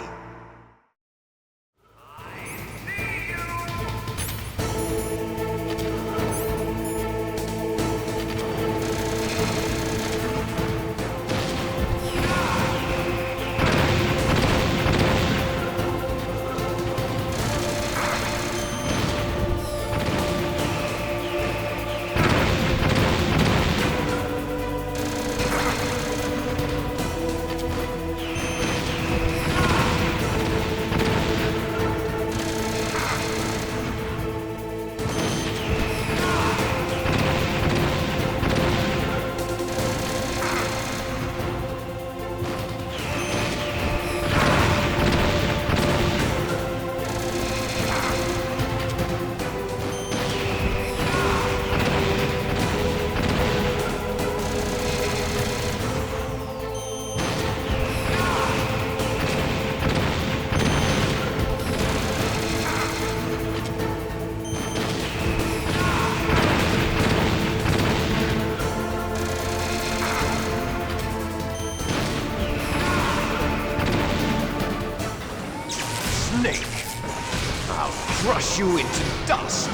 Speaker 5: crunch you into dust!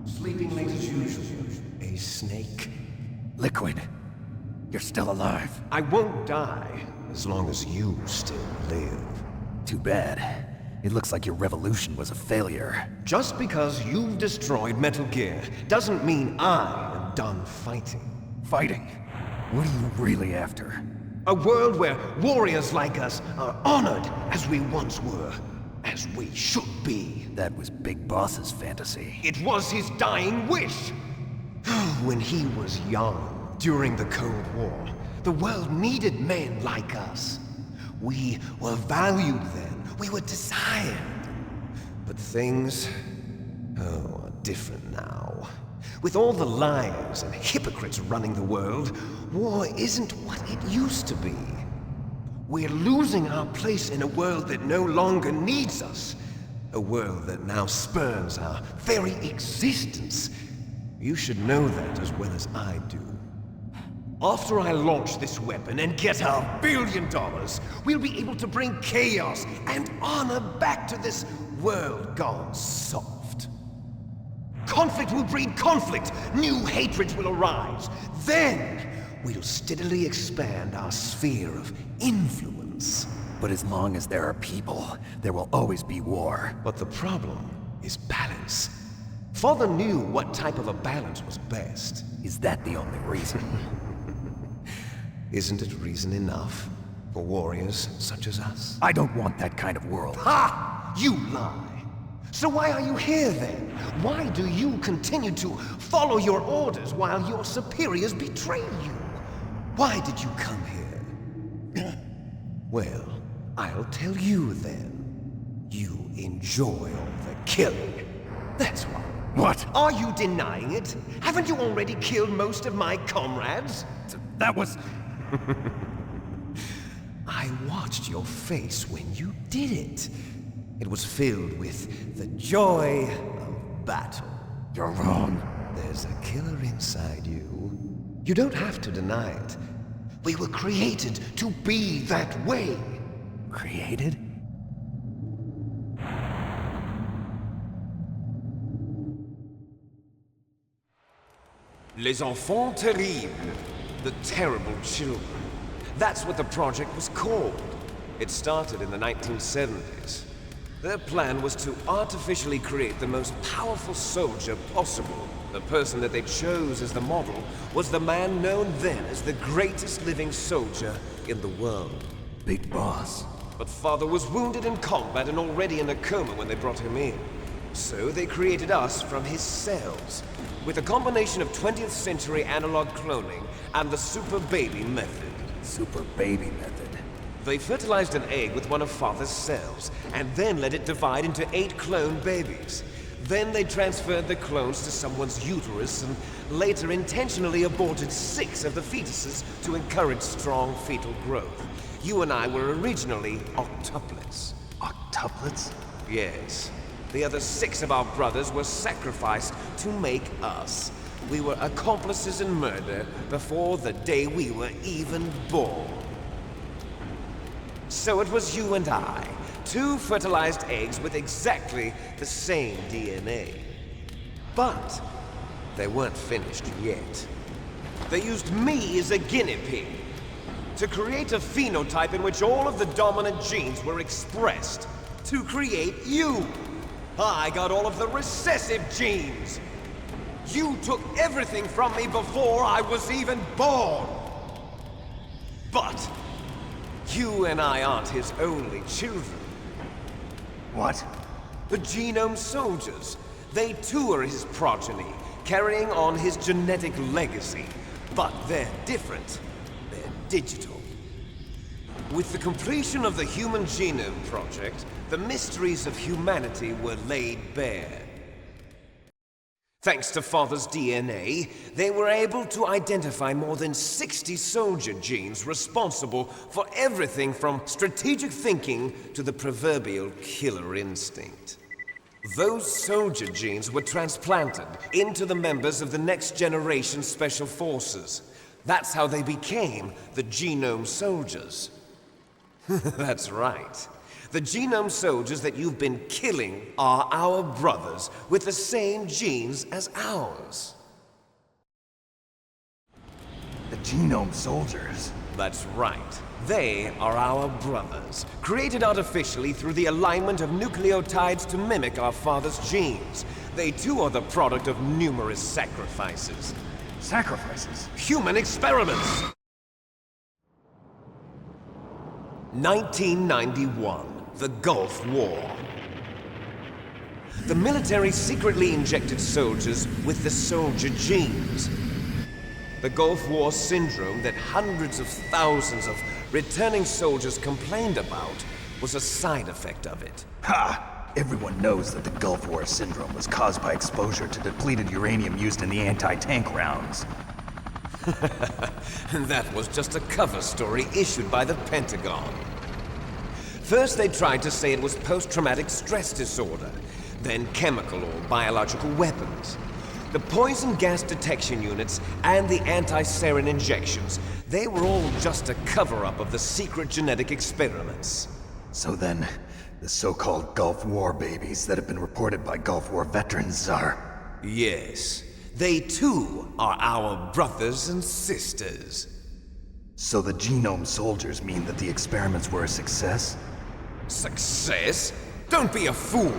Speaker 4: Sleeping late as usual. A snake.
Speaker 1: Liquid, you're still alive.
Speaker 5: I won't die as long as you still live.
Speaker 1: Too bad. It looks like your revolution was a failure.
Speaker 5: Just because you've destroyed Metal Gear doesn't mean I am done fighting.
Speaker 1: Fighting? What are you really after?
Speaker 5: A world where warriors like us are honored as we once were, as we should be.
Speaker 1: That was Big Boss's fantasy.
Speaker 5: It was his dying wish. When he was young, during the Cold War, the world needed men like us. We were valued then. We were desired. But things, are different now. With all the liars and hypocrites running the world, war isn't what it used to be. We're losing our place in a world that no longer needs us. A world that now spurns our very existence. You should know that as well as I do. After I launch this weapon and get our $1 billion, we'll be able to bring chaos and honor back to this world gone soft. Conflict will breed conflict. New hatreds will arise. Then, we'll steadily expand our sphere of influence.
Speaker 1: But as long as there are people, there will always be war.
Speaker 5: But the problem is balance. Father knew what type of a balance was best.
Speaker 1: Is that the only reason?
Speaker 5: Isn't it reason enough for warriors such as us?
Speaker 1: I don't want that kind of world.
Speaker 5: Ha! You lie! So why are you here then? Why do you continue to follow your orders while your superiors betray you? Why did you come here? Well, I'll tell you then. You enjoy all the killing. That's why.
Speaker 1: What?
Speaker 5: Are you denying it? Haven't you already killed most of my comrades?
Speaker 1: That was...
Speaker 5: I watched your face when you did it. It was filled with the joy of battle.
Speaker 1: You're wrong.
Speaker 5: There's a killer inside you. You don't have to deny it. We were created to be that way.
Speaker 1: Created?
Speaker 5: Les enfants terribles. The terrible children. That's what the project was called. It started in the 1970s. Their plan was to artificially create the most powerful soldier possible. The person that they chose as the model was the man known then as the greatest living soldier in the world.
Speaker 1: Big Boss.
Speaker 5: But Father was wounded in combat and already in a coma when they brought him in. So they created us from his cells, with a combination of 20th century analog cloning and the Super Baby method.
Speaker 1: Super Baby method.
Speaker 5: They fertilized an egg with one of Father's cells, and then let it divide into 8 clone babies. Then they transferred the clones to someone's uterus and later intentionally aborted 6 of the fetuses to encourage strong fetal growth. You and I were originally octuplets.
Speaker 1: Octuplets?
Speaker 5: Yes. The other 6 of our brothers were sacrificed to make us. We were accomplices in murder before the day we were even born. So it was you and I, 2 fertilized eggs with exactly the same DNA. But they weren't finished yet. They used me as a guinea pig to create a phenotype in which all of the dominant genes were expressed. To create you. I got all of the recessive genes. You took everything from me before I was even born! But you and I aren't his only children.
Speaker 1: What?
Speaker 5: The Genome Soldiers. They too are his progeny, carrying on his genetic legacy. But they're different. They're digital. With the completion of the Human Genome Project, the mysteries of humanity were laid bare. Thanks to Father's DNA, they were able to identify more than 60 soldier genes responsible for everything from strategic thinking to the proverbial killer instinct. Those soldier genes were transplanted into the members of the Next Generation Special Forces. That's how they became the Genome Soldiers. That's right. The Genome Soldiers that you've been killing are our brothers with the same genes as ours.
Speaker 1: The Genome Soldiers?
Speaker 5: That's right. They are our brothers, created artificially through the alignment of nucleotides to mimic our father's genes. They too are the product of numerous sacrifices.
Speaker 1: Sacrifices?
Speaker 5: Human experiments! 1991. The Gulf War. The military secretly injected soldiers with the soldier genes. The Gulf War syndrome that hundreds of thousands of returning soldiers complained about was a side effect of it.
Speaker 1: Ha! Everyone knows that the Gulf War syndrome was caused by exposure to depleted uranium used in the anti-tank rounds.
Speaker 5: That was just a cover story issued by the Pentagon. First, they tried to say it was post-traumatic stress disorder, then chemical or biological weapons. The poison gas detection units and the anti-sarin injections, they were all just a cover-up of the secret genetic experiments.
Speaker 1: So then, the so-called Gulf War babies that have been reported by Gulf War veterans are...
Speaker 5: Yes, they too are our brothers and sisters.
Speaker 1: So the Genome Soldiers mean that the experiments were a success?
Speaker 5: Success? Don't be a fool!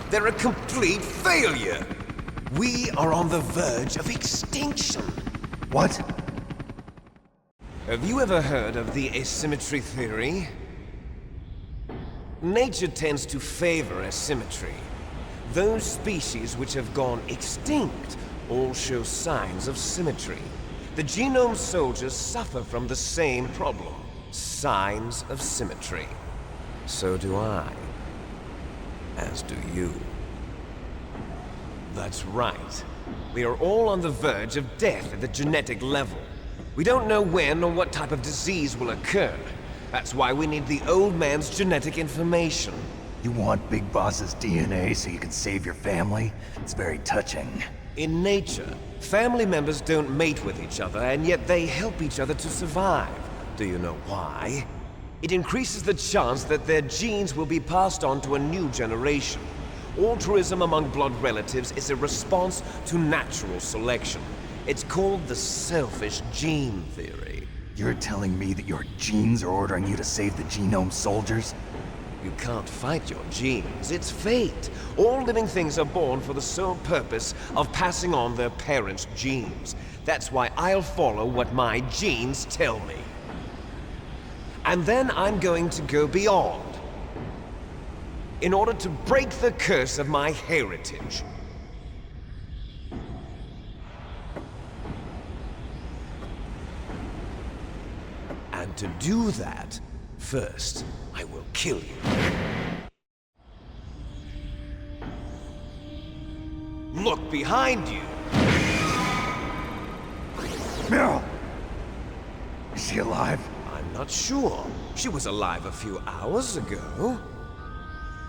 Speaker 5: They're a complete failure! We are on the verge of extinction!
Speaker 1: What?
Speaker 5: Have you ever heard of the asymmetry theory? Nature tends to favor asymmetry. Those species which have gone extinct all show signs of symmetry. The Genome Soldiers suffer from the same problem. Signs of symmetry. So do I. As do you. That's right. We are all on the verge of death at the genetic level. We don't know when or what type of disease will occur. That's why we need the old man's genetic information.
Speaker 1: You want Big Boss's DNA so you can save your family? It's very touching.
Speaker 5: In nature, family members don't mate with each other, and yet they help each other to survive. Do you know why? It increases the chance that their genes will be passed on to a new generation. Altruism among blood relatives is a response to natural selection. It's called the selfish gene theory.
Speaker 1: You're telling me that your genes are ordering you to save the Genome Soldiers?
Speaker 5: You can't fight your genes. It's fate. All living things are born for the sole purpose of passing on their parents' genes. That's why I'll follow what my genes tell me. And then I'm going to go beyond. In order to break the curse of my heritage. And to do that, first, I will kill you. Look behind you!
Speaker 1: Meryl! Is she alive?
Speaker 5: I'm not sure. She was alive a few hours ago.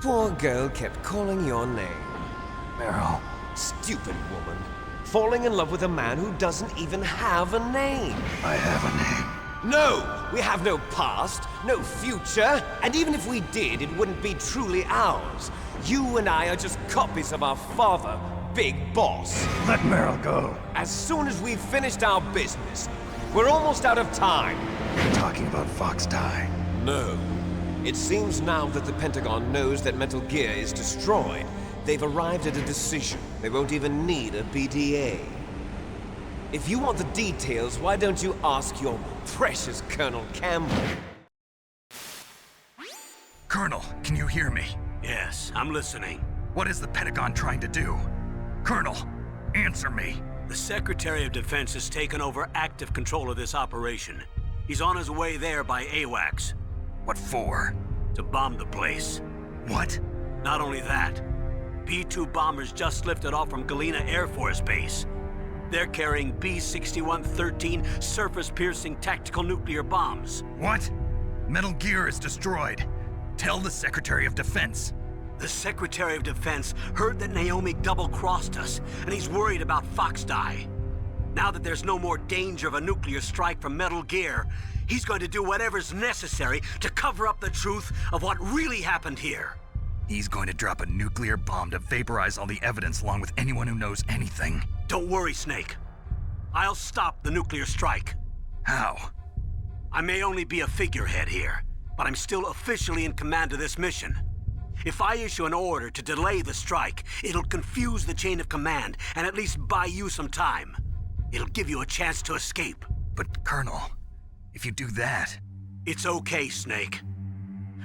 Speaker 5: Poor girl kept calling your name.
Speaker 1: Meryl.
Speaker 5: Stupid woman. Falling in love with a man who doesn't even have a name.
Speaker 1: I have a name.
Speaker 5: No! We have no past, no future, and even if we did, it wouldn't be truly ours. You and I are just copies of our father, Big Boss.
Speaker 1: Let Meryl go.
Speaker 5: As soon as we've finished our business, we're almost out of time.
Speaker 1: You're talking about Fox Die.
Speaker 5: No. It seems now that the Pentagon knows that Metal Gear is destroyed. They've arrived at a decision. They won't even need a BDA. If you want the details, why don't you ask your precious Colonel Campbell?
Speaker 1: Colonel, can you hear me?
Speaker 3: Yes, I'm listening.
Speaker 1: What is the Pentagon trying to do? Colonel, answer me.
Speaker 3: The Secretary of Defense has taken over active control of this operation. He's on his way there by AWACS.
Speaker 1: What for?
Speaker 3: To bomb the place.
Speaker 1: What?
Speaker 3: Not only that, B-2 bombers just lifted off from Galena Air Force Base. They're carrying B-6113 surface-piercing tactical nuclear bombs.
Speaker 1: What? Metal Gear is destroyed. Tell the Secretary of Defense.
Speaker 3: The Secretary of Defense heard that Naomi double-crossed us, and he's worried about Foxdie. Now that there's no more danger of a nuclear strike from Metal Gear, he's going to do whatever's necessary to cover up the truth of what really happened here.
Speaker 1: He's going to drop a nuclear bomb to vaporize all the evidence along with anyone who knows anything.
Speaker 3: Don't worry, Snake. I'll stop the nuclear strike.
Speaker 1: How?
Speaker 3: I may only be a figurehead here, but I'm still officially in command of this mission. If I issue an order to delay the strike, it'll confuse the chain of command and at least buy you some time. It'll give you a chance to escape.
Speaker 1: But, Colonel, if you do that...
Speaker 3: It's okay, Snake.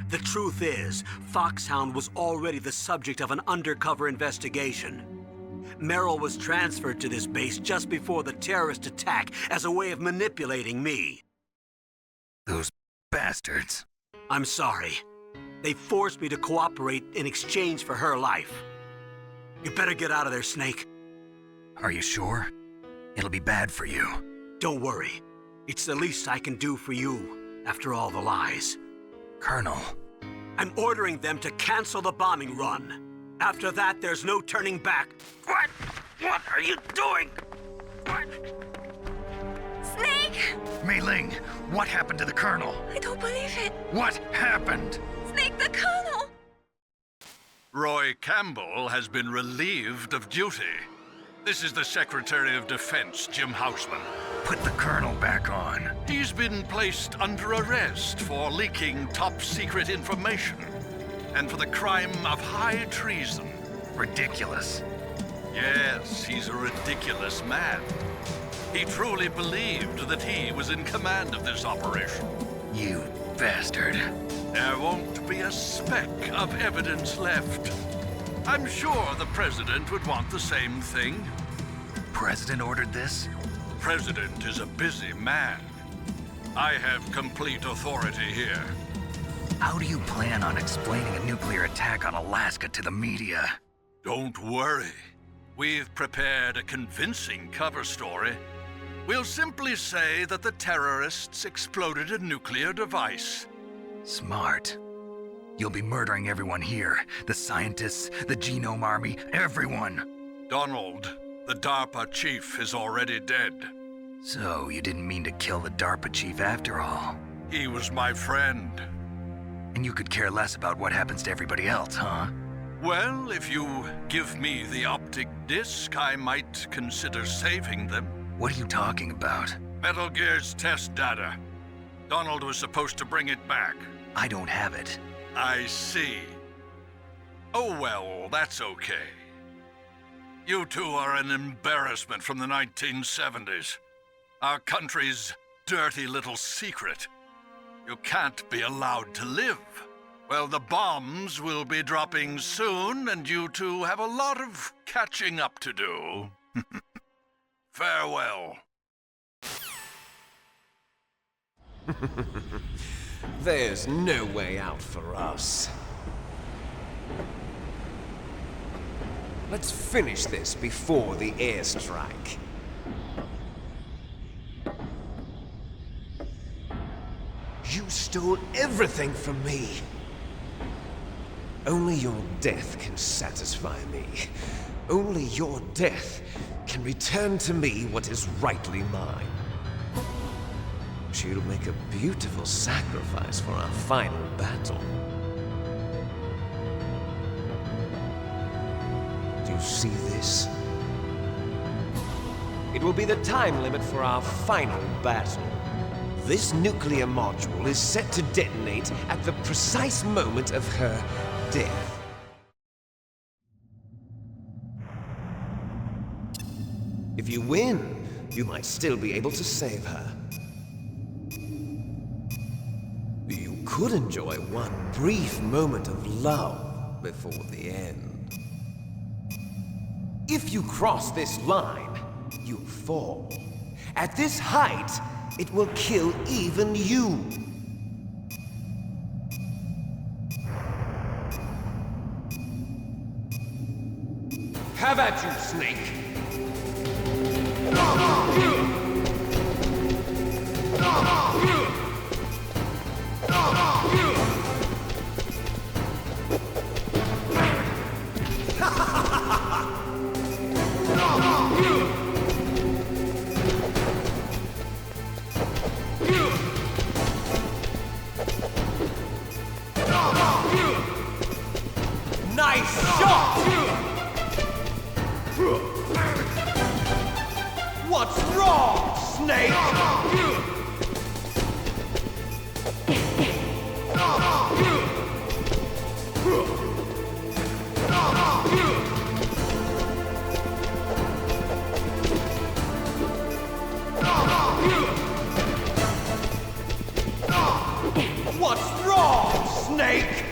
Speaker 3: The truth is, Foxhound was already the subject of an undercover investigation. Merrill was transferred to this base just before the terrorist attack as a way of manipulating me.
Speaker 1: Those bastards.
Speaker 3: I'm sorry. They forced me to cooperate in exchange for her life. You better get out of there, Snake.
Speaker 1: Are you sure? It'll be bad for you.
Speaker 3: Don't worry. It's the least I can do for you, after all the lies.
Speaker 1: Colonel.
Speaker 3: I'm ordering them to cancel the bombing run. After that, there's no turning back.
Speaker 1: What? What are you doing? What?
Speaker 8: Snake!
Speaker 1: Mei Ling, what happened to the Colonel?
Speaker 8: I don't believe it.
Speaker 1: What happened?
Speaker 8: Snake, the Colonel!
Speaker 10: Roy Campbell has been relieved of duty. This is the Secretary of Defense, Jim Houseman.
Speaker 1: Put the Colonel back on.
Speaker 10: He's been placed under arrest for leaking top-secret information and for the crime of high treason.
Speaker 1: Ridiculous.
Speaker 10: Yes, he's a ridiculous man. He truly believed that he was in command of this operation.
Speaker 1: You bastard.
Speaker 10: There won't be a speck of evidence left. I'm sure the President would want the same thing.
Speaker 1: President ordered this?
Speaker 10: The President is a busy man. I have complete authority here.
Speaker 1: How do you plan on explaining a nuclear attack on Alaska to the media?
Speaker 10: Don't worry. We've prepared a convincing cover story. We'll simply say that the terrorists exploded a nuclear device.
Speaker 1: Smart. You'll be murdering everyone here. The scientists, the Genome Army, everyone.
Speaker 10: Donald, the DARPA chief, is already dead.
Speaker 1: So, you didn't mean to kill the DARPA chief after all?
Speaker 10: He was my friend.
Speaker 1: And you could care less about what happens to everybody else, huh?
Speaker 10: Well, if you give me the optic disc, I might consider saving them.
Speaker 1: What are you talking about?
Speaker 10: Metal Gear's test data. Donald was supposed to bring it back.
Speaker 1: I don't have it.
Speaker 10: I see. Oh well, that's okay. You two are an embarrassment from the 1970s. Our country's dirty little secret. You can't be allowed to live. Well, the bombs will be dropping soon, and you two have a lot of catching up to do. Farewell.
Speaker 5: There's no way out for us. Let's finish this before the airstrike. You stole everything from me. Only your death can satisfy me. Only your death can return to me what is rightly mine. She'll make a beautiful sacrifice for our final battle. Do you see this? It will be the time limit for our final battle. This nuclear module is set to detonate at the precise moment of her death. If you win, you might still be able to save her. You could enjoy one brief moment of love before the end. If you cross this line, you fall. At this height, it will kill even you. Have at you, Snake! Nice shot! What's wrong, Snake? What's wrong, Snake?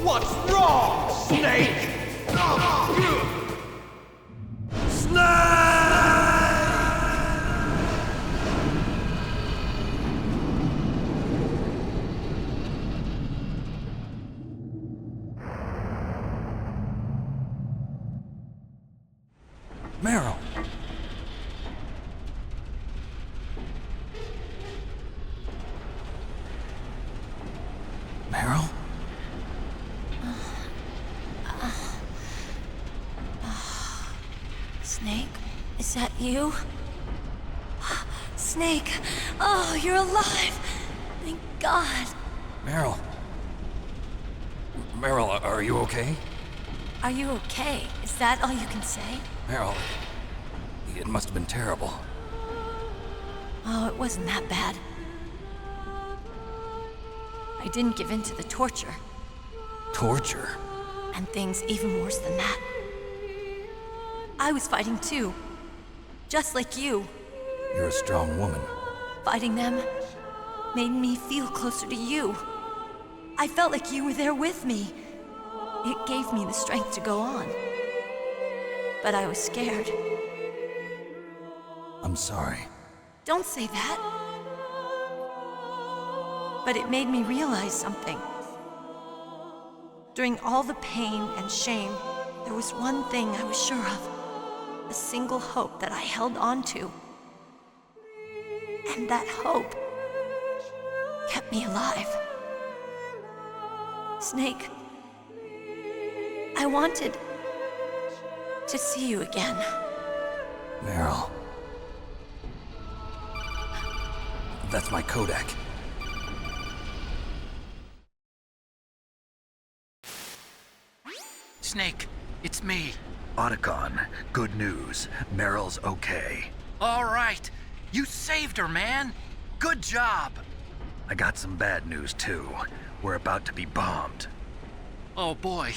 Speaker 5: What's wrong, Snake?
Speaker 10: Meryl! Meryl?
Speaker 8: Snake, is that you? Snake, oh, you're alive! Thank God.
Speaker 10: Meryl? Meryl, are you okay?
Speaker 8: Are you okay? Is that all you can say?
Speaker 10: Meryl, it must have been terrible.
Speaker 8: Oh, it wasn't that bad. I didn't give in to the torture.
Speaker 10: Torture?
Speaker 8: And things even worse than that. I was fighting too. Just like you.
Speaker 10: You're a strong woman.
Speaker 8: Fighting them made me feel closer to you. I felt like you were there with me. It gave me the strength to go on. But I was scared.
Speaker 10: I'm sorry.
Speaker 8: Don't say that. But it made me realize something. During all the pain and shame, there was one thing I was sure of. A single hope that I held on to. And that hope kept me alive. Snake, I wanted to see you again.
Speaker 10: Meryl. That's my Kodak.
Speaker 2: Snake, it's me.
Speaker 1: Otacon, good news. Meryl's okay.
Speaker 2: All right. You saved her, man. Good job.
Speaker 1: I got some bad news, too. We're about to be bombed.
Speaker 2: Oh, boy.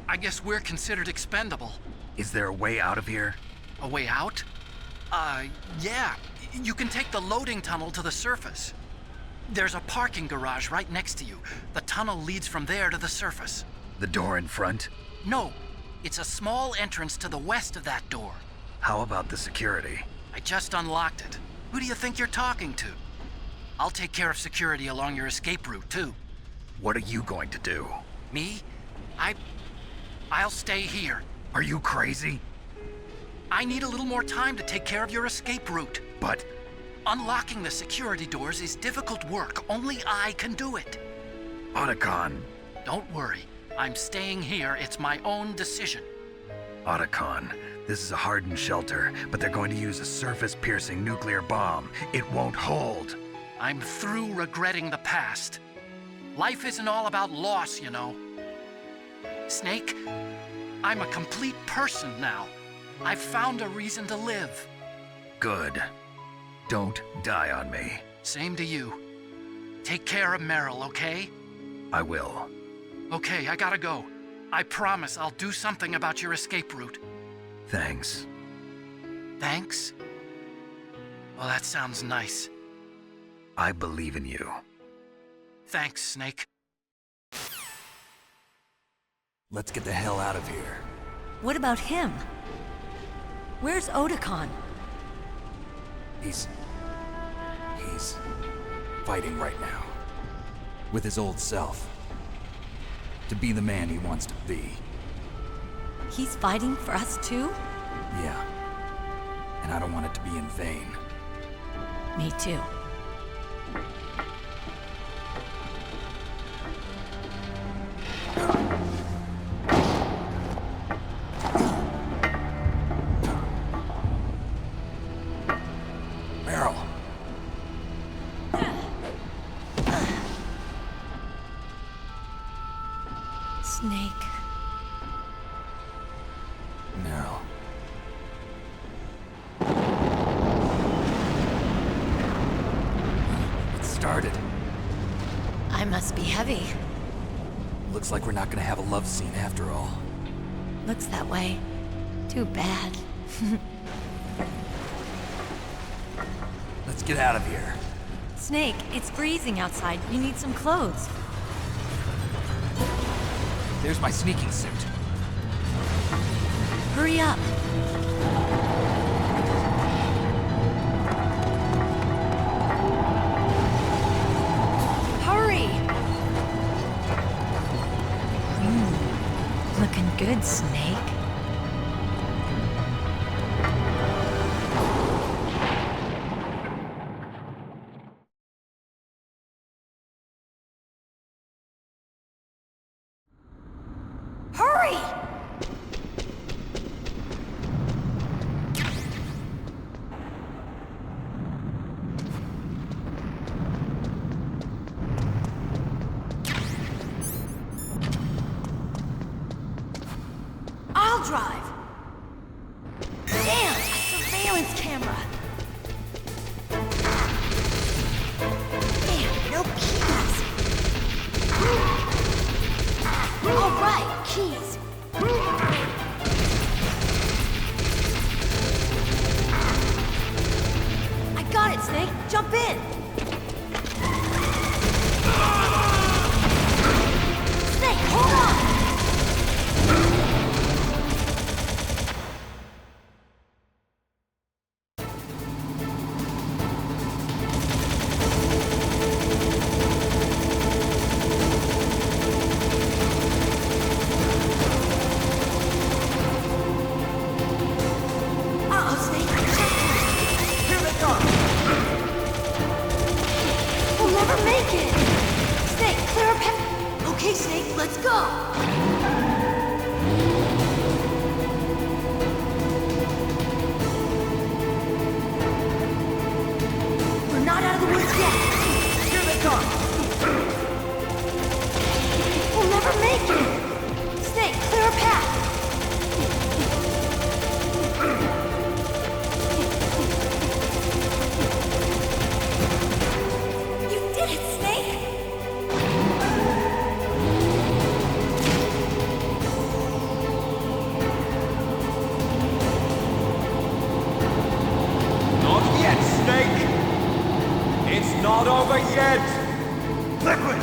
Speaker 2: I guess we're considered expendable.
Speaker 1: Is there a way out of here?
Speaker 2: A way out? Yeah. You can take the loading tunnel to the surface. There's a parking garage right next to you. The tunnel leads from there to the surface.
Speaker 1: The door in front?
Speaker 2: No. It's a small entrance to the west of that door.
Speaker 1: How about the security?
Speaker 2: I just unlocked it. Who do you think you're talking to? I'll take care of security along your escape route, too.
Speaker 1: What are you going to do?
Speaker 2: Me? I'll stay here.
Speaker 1: Are you crazy?
Speaker 2: I need a little more time to take care of your escape route.
Speaker 1: But
Speaker 2: Unlocking the security doors is difficult work. Only I can do it.
Speaker 1: Otacon.
Speaker 2: Don't worry. I'm staying here. It's my own decision.
Speaker 1: Otacon, this is a hardened shelter, but they're going to use a surface-piercing nuclear bomb. It won't hold.
Speaker 2: I'm through regretting the past. Life isn't all about loss, you know. Snake, I'm a complete person now. I've found a reason to live.
Speaker 1: Good. Don't die on me.
Speaker 2: Same to you. Take care of Meryl, okay?
Speaker 1: I will.
Speaker 2: Okay, I gotta go. I promise I'll do something about your escape route.
Speaker 1: Thanks.
Speaker 2: Thanks? Well, that sounds nice.
Speaker 1: I believe in you.
Speaker 2: Thanks, Snake.
Speaker 11: Let's get the hell out of here.
Speaker 8: What about him? Where's Otacon?
Speaker 11: He's fighting right now. With his old self. To be the man he wants to be.
Speaker 8: He's fighting for us too?
Speaker 11: Yeah. And I don't want it to be in vain.
Speaker 8: Me too.
Speaker 11: Meryl.
Speaker 8: Snake.
Speaker 11: Meryl. It started.
Speaker 8: I must be heavy.
Speaker 11: Looks like we're not gonna have a love scene after all.
Speaker 8: Looks that way. Too bad.
Speaker 11: Let's get out of here.
Speaker 8: Snake, it's freezing outside. You need some clothes.
Speaker 11: There's my sneaking suit.
Speaker 8: Hurry up. Hurry! Looking good, Snake. Hurry! I'll drive. Damn, a surveillance camera. Damn, no keys. All right, keys. I got it, Snake. Jump in. Snake, hold on. Uh-oh, Snake. Here they come. We'll never make it. Snake, clear a path. Okay, Snake, let's go. We're not out of the woods yet. Here they come. We'll never make it. Snake, clear a path. You did it, Snake!
Speaker 9: Not yet, Snake! It's not over yet!
Speaker 1: Liquid!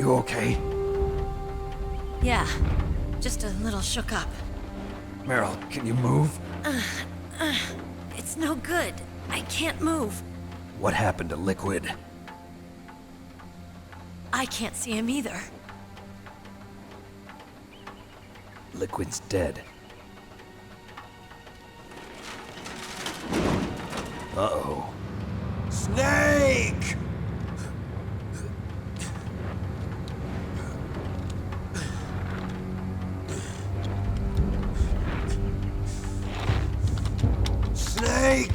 Speaker 1: You okay?
Speaker 8: Yeah, just a little shook up.
Speaker 1: Meryl, can you move?
Speaker 8: It's no good. I can't move.
Speaker 1: What happened to Liquid?
Speaker 8: I can't see him either.
Speaker 1: Liquid's dead. Uh-oh.
Speaker 4: Snake! Snake!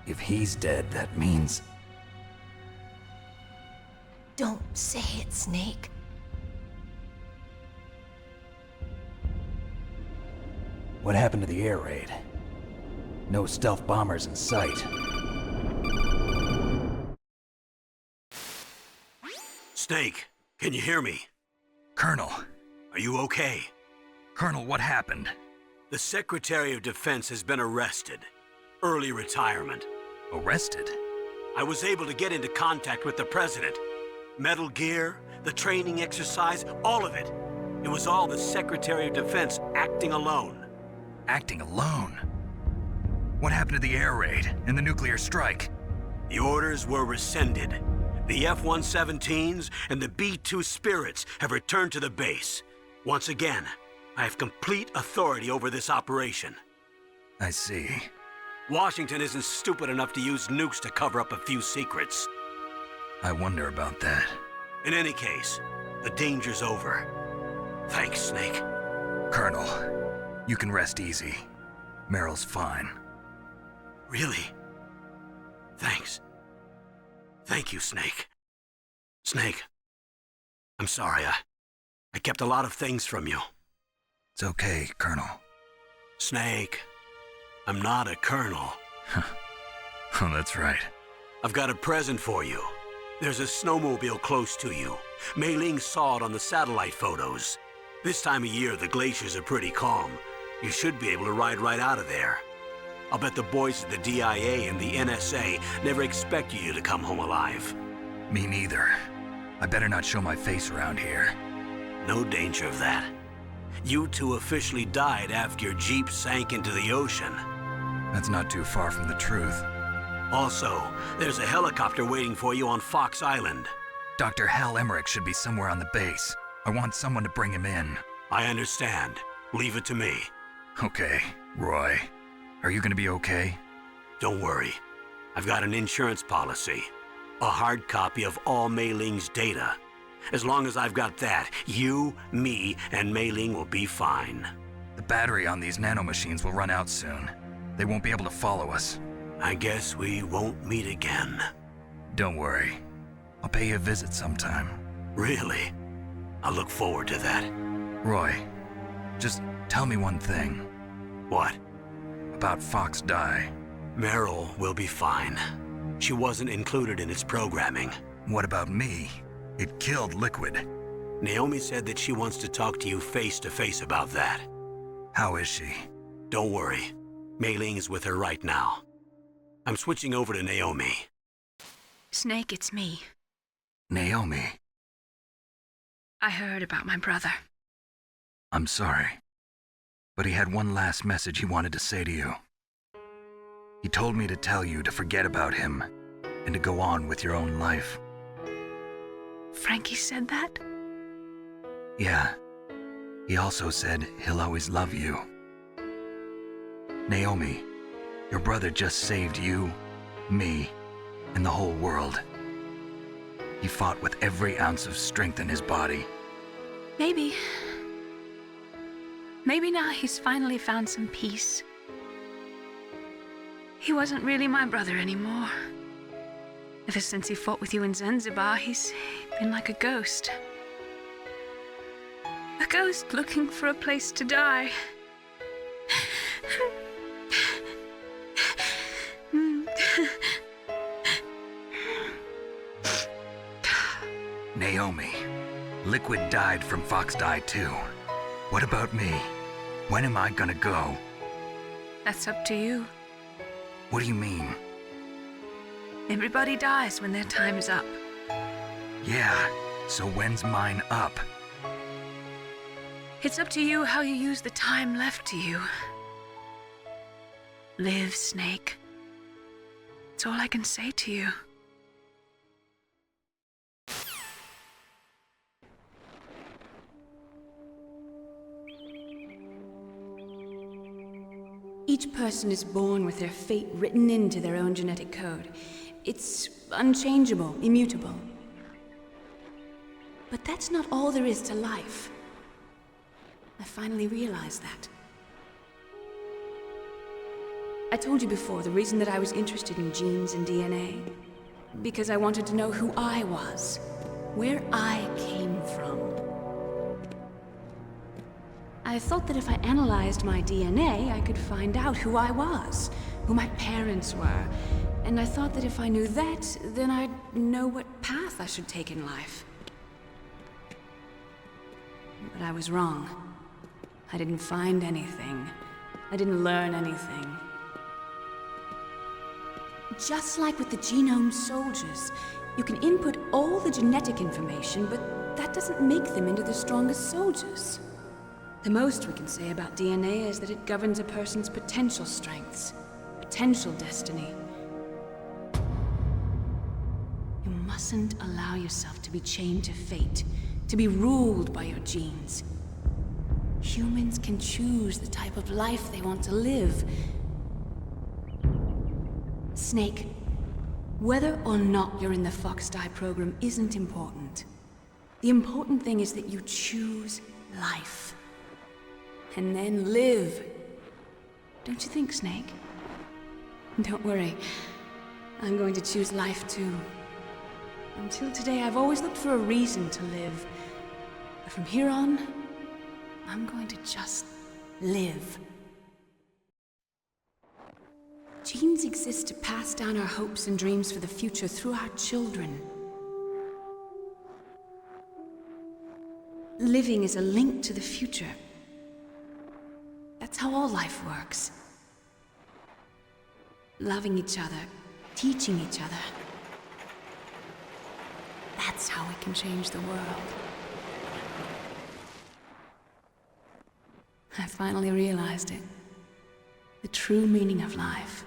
Speaker 1: If he's dead, that means...
Speaker 8: Don't say it, Snake.
Speaker 1: What happened to the air raid? No stealth bombers in sight.
Speaker 3: Snake, can you hear me?
Speaker 1: Colonel.
Speaker 3: Are you okay?
Speaker 1: Colonel, what happened?
Speaker 3: The Secretary of Defense has been arrested. Early retirement.
Speaker 1: Arrested?
Speaker 3: I was able to get into contact with the President. Metal Gear, the training exercise, all of it. It was all the Secretary of Defense acting alone.
Speaker 1: Acting alone? What happened to the air raid and the nuclear strike?
Speaker 3: The orders were rescinded. The F-117s and the B-2 Spirits have returned to the base. Once again, I have complete authority over this operation.
Speaker 1: I see.
Speaker 3: Washington isn't stupid enough to use nukes to cover up a few secrets.
Speaker 1: I wonder about that.
Speaker 3: In any case, the danger's over. Thanks, Snake.
Speaker 1: Colonel, you can rest easy. Meryl's fine.
Speaker 3: Really? Thanks. Thank you, Snake. Snake, I'm sorry. I kept a lot of things from you.
Speaker 1: It's okay, Colonel.
Speaker 3: Snake, I'm not a colonel.
Speaker 1: Oh, that's right.
Speaker 3: I've got a present for you. There's a snowmobile close to you. Mei Ling saw it on the satellite photos. This time of year, the glaciers are pretty calm. You should be able to ride right out of there. I'll bet the boys at the DIA and the NSA never expected you to come home alive.
Speaker 1: Me neither. I better not show my face around here.
Speaker 3: No danger of that. You two officially died after your Jeep sank into the ocean.
Speaker 1: That's not too far from the truth.
Speaker 3: Also, there's a helicopter waiting for you on Fox Island.
Speaker 1: Dr. Hal Emmerich should be somewhere on the base. I want someone to bring him in.
Speaker 3: I understand. Leave it to me.
Speaker 1: Okay, Roy. Are you gonna be okay?
Speaker 3: Don't worry. I've got an insurance policy. A hard copy of all Mei Ling's data. As long as I've got that, you, me, and Mei Ling will be fine.
Speaker 1: The battery on these nanomachines will run out soon. They won't be able to follow us.
Speaker 3: I guess we won't meet again.
Speaker 1: Don't worry. I'll pay you a visit sometime.
Speaker 3: Really? I look forward to that.
Speaker 1: Roy, just tell me one thing.
Speaker 3: What?
Speaker 1: About Fox Die.
Speaker 3: Meryl will be fine. She wasn't included in its programming.
Speaker 1: What about me? It killed Liquid.
Speaker 3: Naomi said that she wants to talk to you face to face about that.
Speaker 1: How is she?
Speaker 3: Don't worry. Mei Ling is with her right now. I'm switching over to Naomi.
Speaker 7: Snake, it's me.
Speaker 1: Naomi.
Speaker 7: I heard about my brother.
Speaker 1: I'm sorry. But he had one last message he wanted to say to you. He told me to tell you to forget about him and to go on with your own life.
Speaker 7: Frankie said that?
Speaker 1: Yeah. He also said he'll always love you. Naomi, your brother just saved you, me, and the whole world. He fought with every ounce of strength in his body.
Speaker 7: Maybe. Maybe now he's finally found some peace. He wasn't really my brother anymore. Ever since he fought with you in Zanzibar, he's been like a ghost. A ghost looking for a place to die.
Speaker 1: Naomi, Liquid died from Fox Die too. What about me? When am I gonna go?
Speaker 7: That's up to you.
Speaker 1: What do you mean?
Speaker 7: Everybody dies when their time is up.
Speaker 1: Yeah, so when's mine up?
Speaker 7: It's up to you how you use the time left to you. Live, Snake. That's all I can say to you. Each person is born with their fate written into their own genetic code. It's unchangeable, immutable. But that's not all there is to life. I finally realized that. I told you before the reason that I was interested in genes and DNA. Because I wanted to know who I was, where I came from. I thought that if I analyzed my DNA, I could find out who I was, who my parents were. And I thought that if I knew that, then I'd know what path I should take in life. But I was wrong. I didn't find anything. I didn't learn anything. Just like with the genome soldiers, you can input all the genetic information, but that doesn't make them into the strongest soldiers. The most we can say about DNA is that it governs a person's potential strengths, potential destiny. You mustn't allow yourself to be chained to fate, to be ruled by your genes. Humans can choose the type of life they want to live. Snake, whether or not you're in the Fox Die program isn't important. The important thing is that you choose life. And then live. Don't you think, Snake? Don't worry. I'm going to choose life too. Until today, I've always looked for a reason to live. But from here on, I'm going to just live. Genes exist to pass down our hopes and dreams for the future through our children. Living is a link to the future. That's how all life works. Loving each other, teaching each other. That's how we can change the world. I finally realized it. The true meaning of life.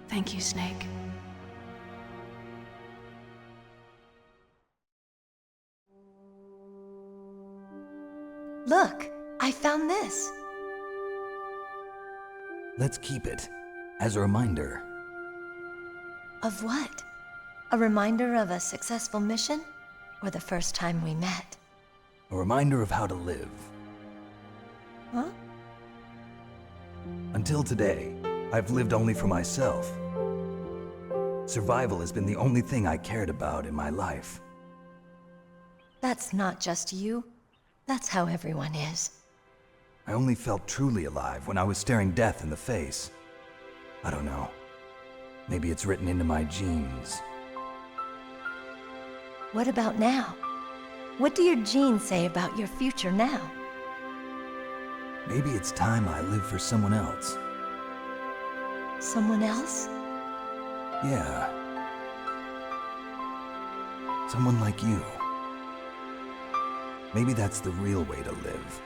Speaker 7: Thank you, Snake.
Speaker 8: Look, I found this.
Speaker 1: Let's keep it as a reminder.
Speaker 8: Of what? A reminder of a successful mission? Or the first time we met?
Speaker 1: A reminder of how to live.
Speaker 8: Huh?
Speaker 1: Until today, I've lived only for myself. Survival has been the only thing I cared about in my life.
Speaker 8: That's not just you. That's how everyone is.
Speaker 1: I only felt truly alive when I was staring death in the face. I don't know. Maybe it's written into my genes.
Speaker 8: What about now? What do your genes say about your future now?
Speaker 1: Maybe it's time I live for someone else.
Speaker 8: Someone else?
Speaker 1: Yeah. Someone like you. Maybe that's the real way to live.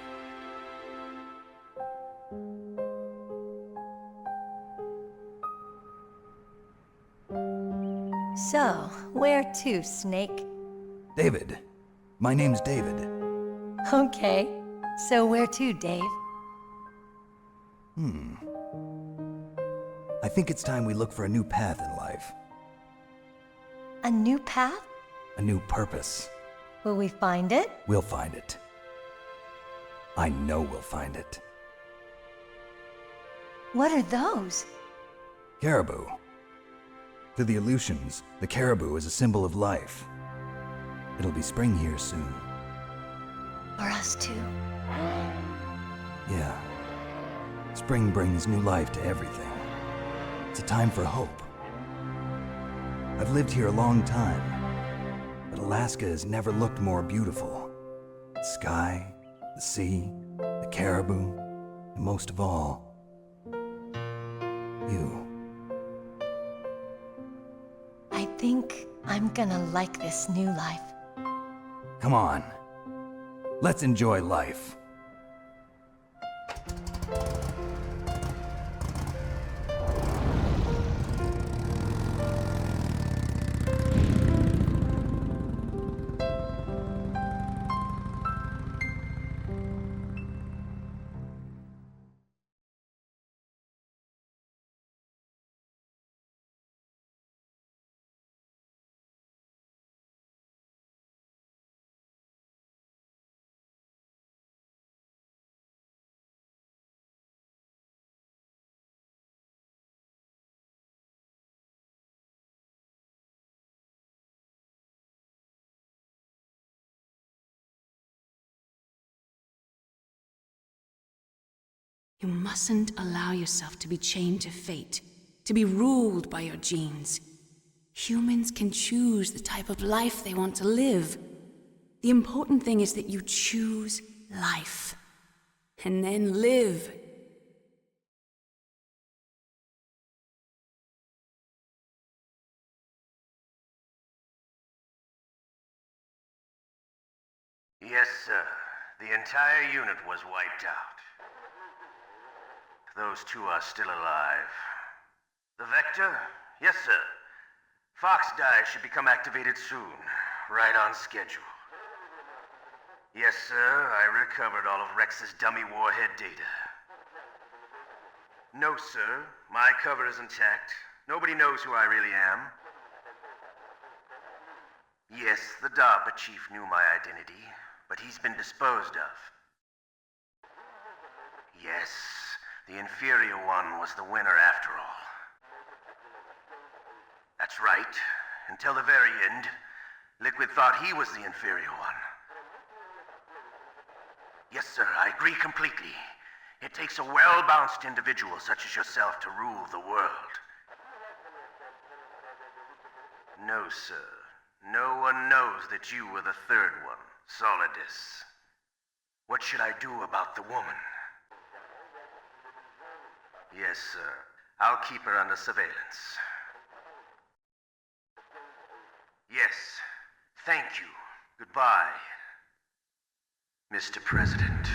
Speaker 8: So, where to, Snake?
Speaker 1: David. My name's David.
Speaker 8: Okay. So where to, Dave?
Speaker 1: I think it's time we look for a new path in life.
Speaker 8: A new path?
Speaker 1: A new purpose.
Speaker 8: Will we find it?
Speaker 1: We'll find it. I know we'll find it.
Speaker 8: What are those?
Speaker 11: Caribou. To the Aleutians, the caribou is a symbol of life. It'll be spring here soon.
Speaker 8: For us too.
Speaker 11: Yeah. Spring brings new life to everything. It's a time for hope. I've lived here a long time, but Alaska has never looked more beautiful. The sky, the sea, the caribou, and most of all, you.
Speaker 8: I think I'm gonna like this new life.
Speaker 11: Come on. Let's enjoy life.
Speaker 7: You mustn't allow yourself to be chained to fate, to be ruled by your genes. Humans can choose the type of life they want to live. The important thing is that you choose life, and then live.
Speaker 4: Yes, sir. The entire unit was wiped out. Those two are still alive. The Vector? Yes, sir. Fox Die should become activated soon. Right on schedule. Yes, sir. I recovered all of Rex's dummy warhead data. No, sir. My cover is intact. Nobody knows who I really am. Yes, the DARPA chief knew my identity, but he's been disposed of. Yes, the inferior one was the winner after all. That's right. Until the very end, Liquid thought he was the inferior one. Yes, sir, I agree completely. It takes a well-balanced individual such as yourself to rule the world. No, sir. No one knows that you were the third one, Solidus. What should I do about the woman? Yes, sir. I'll keep her under surveillance. Yes. Thank you. Goodbye, Mr. President.